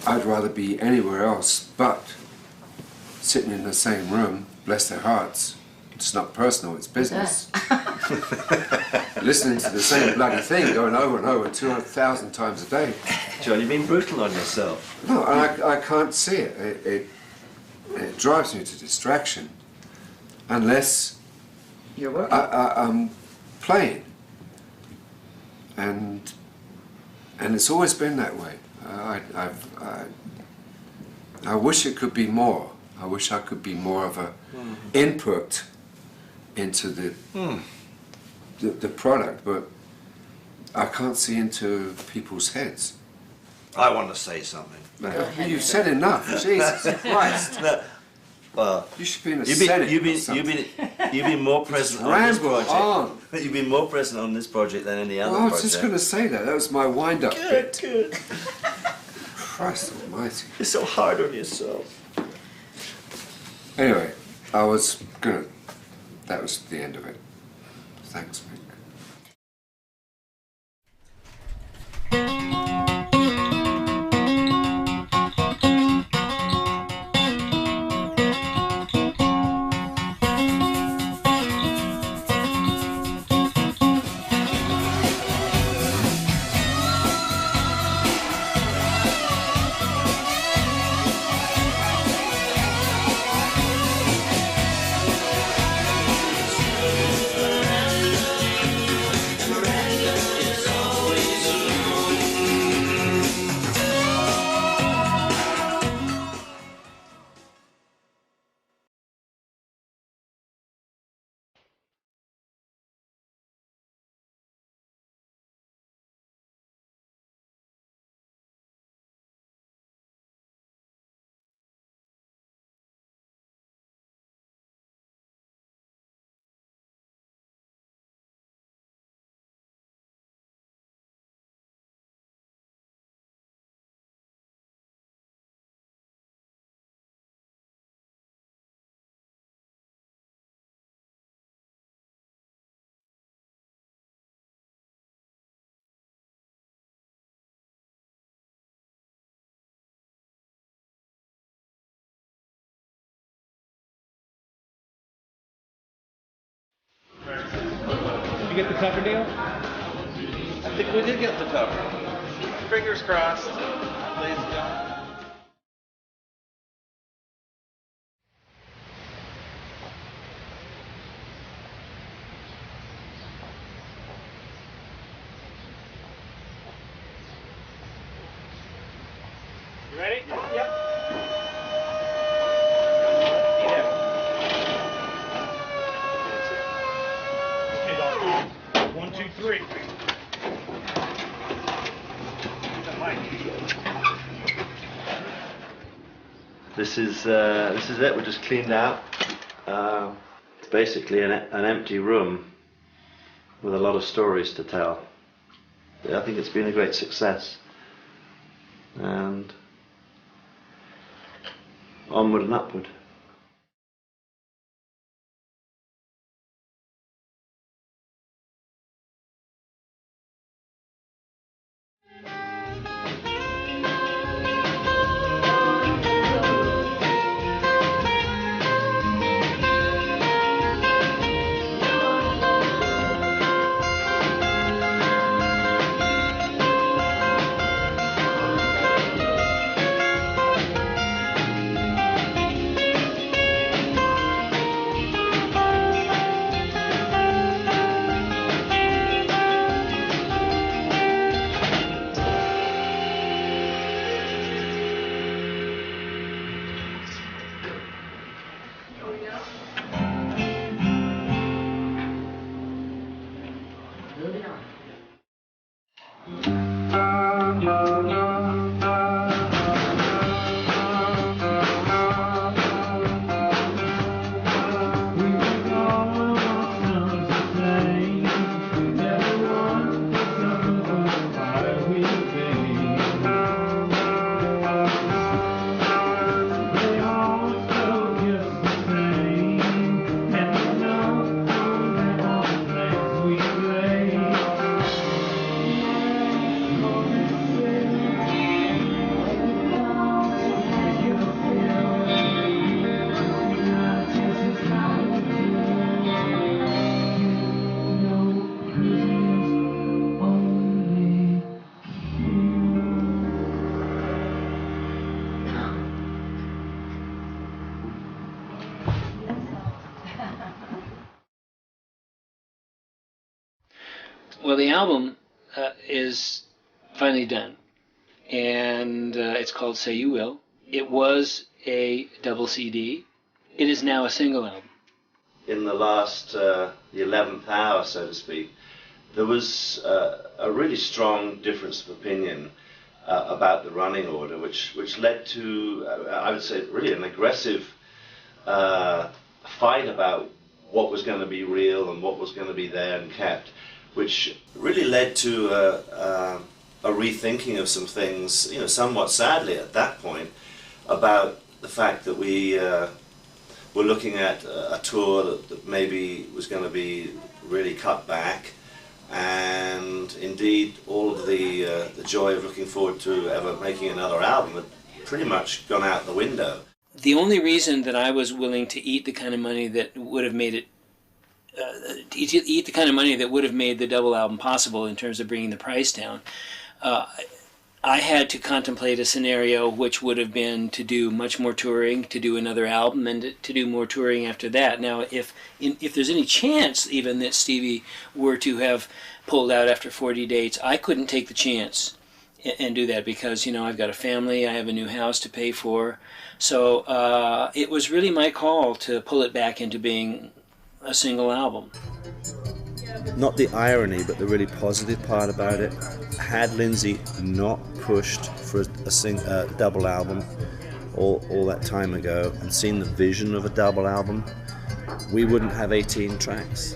Speaker 5: I'd rather be anywhere else but sitting in the same room, bless their hearts. It's not personal, it's business. Listening to the same bloody thing going over and over 200,000 times a day.
Speaker 3: John, you've been brutal on yourself.
Speaker 5: No, and I can't see it. It drives me to distraction unless I'm playing. And it's always been that way. I wish it could be more. I wish I could be more of a input into the product, but I can't see into people's heads.
Speaker 3: I want to say something.
Speaker 5: You've said enough. Jesus Christ.
Speaker 3: No, well,
Speaker 5: you should be in a Senate.
Speaker 3: You've been more present on this project. You've been more present on this project than any other project.
Speaker 5: I was just going to say that. That was my wind-up bit.
Speaker 3: Good.
Speaker 5: Christ Almighty.
Speaker 3: You're so hard on yourself.
Speaker 5: Anyway, that was the end of it. Thanks, Mick.
Speaker 2: Did you get the cover deal?
Speaker 7: I think we did get the cover. Fingers crossed. Ladies and gentlemen.
Speaker 2: You ready? Yep. 1, 2, 3.
Speaker 3: This is it. We're just cleaned out. It's basically an empty room with a lot of stories to tell. I think it's been a great success, and onward and upward.
Speaker 12: Well, the album is finally done, and it's called Say You Will. It was a double CD. It is now a single album.
Speaker 7: in the last, the 11th hour, so to speak, there was a really strong difference of opinion about the running order, which led to, I would say, really an aggressive fight about what was going to be real and what was going to be there and kept, which really led to a rethinking of some things, you know, somewhat sadly at that point, about the fact that we were looking at a tour that maybe was going to be really cut back, and indeed all of the joy of looking forward to ever making another album had pretty much gone out the window.
Speaker 12: The only reason that I was willing to eat the kind of money that would have made it, eat the kind of money that would have made the double album possible in terms of bringing the price down, I had to contemplate a scenario which would have been to do much more touring, to do another album, and to do more touring after that. Now, if there's any chance even that Stevie were to have pulled out after 40 dates, I couldn't take the chance and do that because, you know, I've got a family, I have a new house to pay for. So it was really my call to pull it back into being a single album.
Speaker 3: Not the irony, but the really positive part about it, had Lindsay not pushed for a double album all that time ago and seen the vision of a double album, we wouldn't have 18 tracks.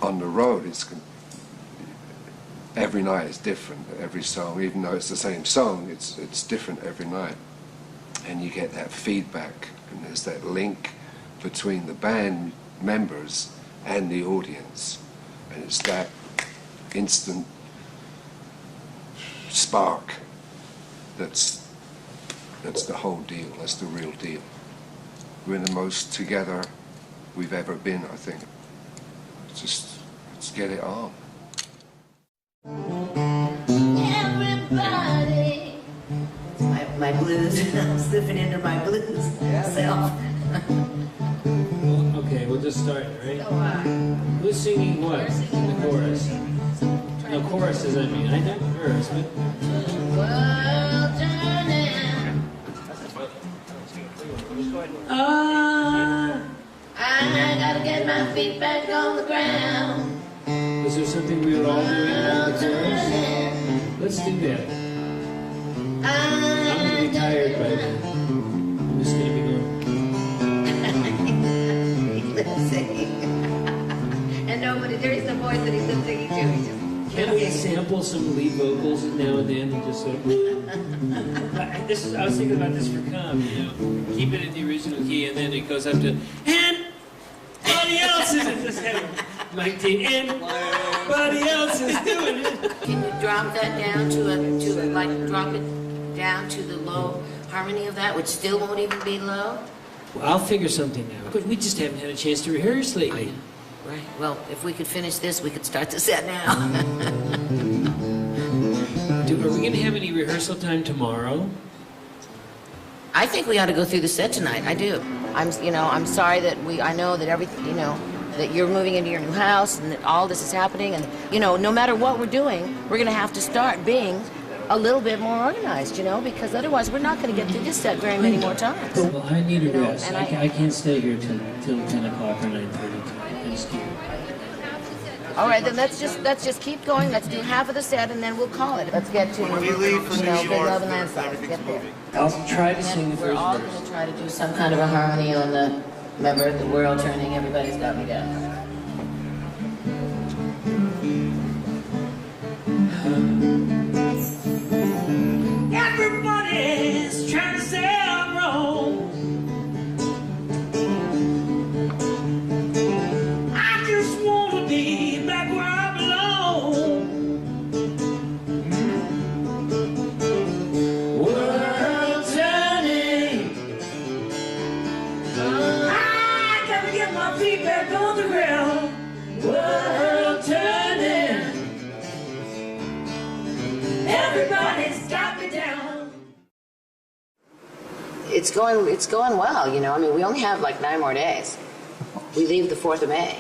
Speaker 5: On the road, every night is different. Every song, even though it's the same song, it's different every night, and you get that feedback, and there's that link between the band members and the audience, and it's that instant spark that's the whole deal. That's the real deal. We're the most together we've ever been, I think. Let's get it on.
Speaker 8: Everybody. My blues. I'm slipping into my blues self.
Speaker 12: Okay, we'll just start, right? Who's singing what in the chorus? No, choruses, I mean. I know the verse, but...
Speaker 8: World turning. I gotta get my feet back on the ground.
Speaker 12: Was there something we were all doing in the chorus? Let's do that. I'm gonna be tired by then. I'm just gonna be going... Can we sample some lead vocals now and then and just sort of... I was thinking about this for Come, you know. Keep it in the original key and then it goes up to... And everybody else is just having Mike T. And everybody else is doing it.
Speaker 4: Can you drop that down drop it down to the low harmony of that, which still won't even be low?
Speaker 12: Well, I'll figure something out. But we just haven't had a chance to rehearse lately.
Speaker 4: Right. Well, if we could finish this, we could start the set now.
Speaker 12: Are we going to have any rehearsal time tomorrow?
Speaker 4: I think we ought to go through the set tonight. I do. I'm sorry that I know that everything, that you're moving into your new house and that all this is happening, and no matter what we're doing, we're going to have to start being a little bit more organized, because otherwise we're not going to get through this set very many more times.
Speaker 12: Well, I need a rest. I can't stay here till 10 o'clock or 9:30 tonight. I just can't.
Speaker 4: All right, then let's just keep going. Let's do half of the set and then we'll call it. Let's get to
Speaker 14: When we leave for New
Speaker 4: Big
Speaker 14: York,
Speaker 4: Love and Landslide. Let's get there.
Speaker 12: I'll try to sing the
Speaker 4: We're
Speaker 12: first
Speaker 4: all
Speaker 12: verse.
Speaker 4: going to try to do some kind of a harmony on the, remember, the world turning, everybody's got me down.
Speaker 12: Everybody's trying to say I'm wrong. I just want to be back where I belong. World turning. I gotta get my feet back on the ground. World turning. Everybody's got me down.
Speaker 4: It's going well, we only have like 9 more days. We leave the 4th of May.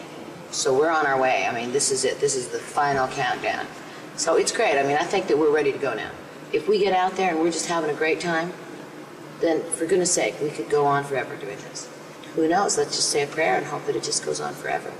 Speaker 4: So we're on our way. This is it. This is the final countdown. So it's great. I think that we're ready to go now. If we get out there and we're just having a great time, then for goodness sake, we could go on forever doing this. Who knows? Let's just say a prayer and hope that it just goes on forever.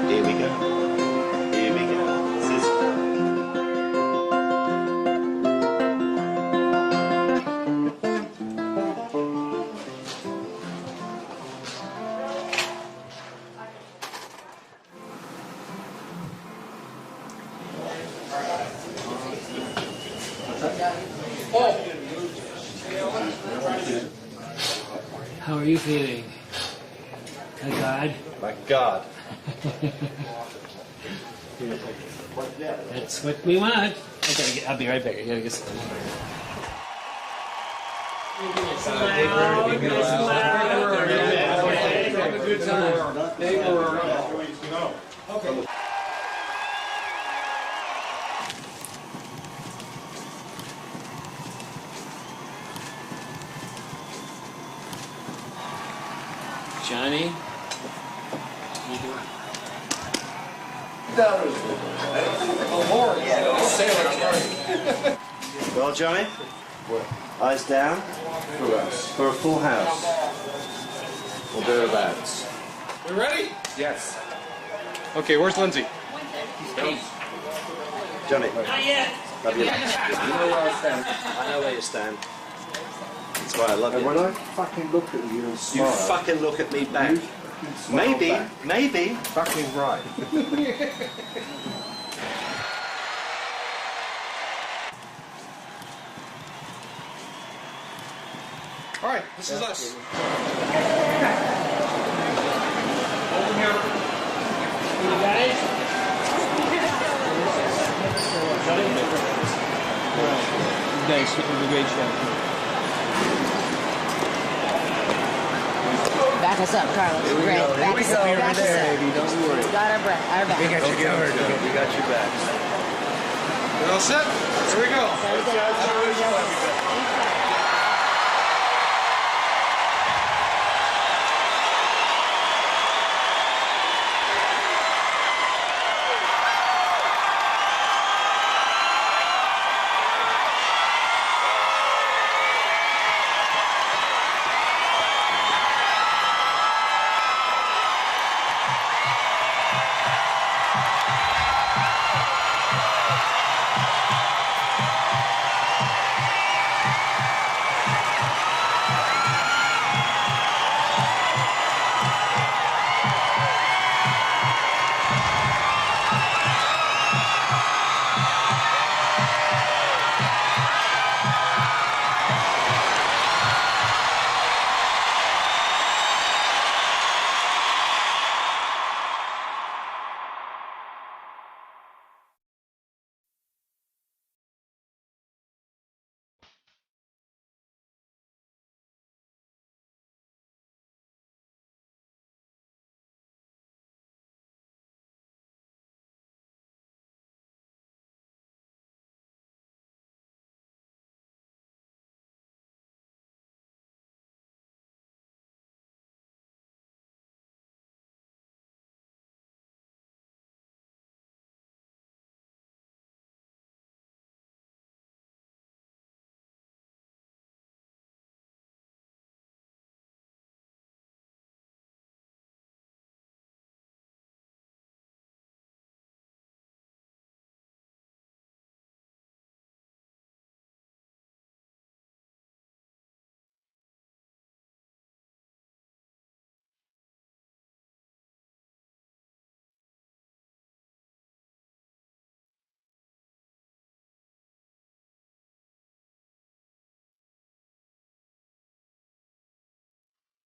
Speaker 7: Here we go. Here we go. This is...
Speaker 12: How are you feeling? My God?
Speaker 6: My God.
Speaker 12: That's what we want. I'll be right back. I gotta get some.
Speaker 15: Have a good time. Okay.
Speaker 12: Johnny?
Speaker 3: Well, Johnny? Eyes down? For a full house. Or thereabouts.
Speaker 15: We ready? Yes. Okay, where's Lindsay?
Speaker 3: Johnny.
Speaker 12: Not yet.
Speaker 3: Love you. You know where I stand. I know where you stand. That's why I love you.
Speaker 5: And when I fucking look at you and smile...
Speaker 3: You fucking look at me back. Maybe,
Speaker 5: back.
Speaker 3: maybe.
Speaker 5: Fucking right.
Speaker 10: All right, this is us.
Speaker 12: Over here. You guys? Nice, it was a great show.
Speaker 4: Back us up, Carlos.
Speaker 3: Here we
Speaker 4: Great.
Speaker 3: go.
Speaker 4: Back us up.
Speaker 3: Here we
Speaker 4: Back
Speaker 3: go.
Speaker 4: us up.
Speaker 3: Baby, don't you worry.
Speaker 4: We got our back.
Speaker 3: We got you covered. We got your back.
Speaker 10: You all set? Here we go.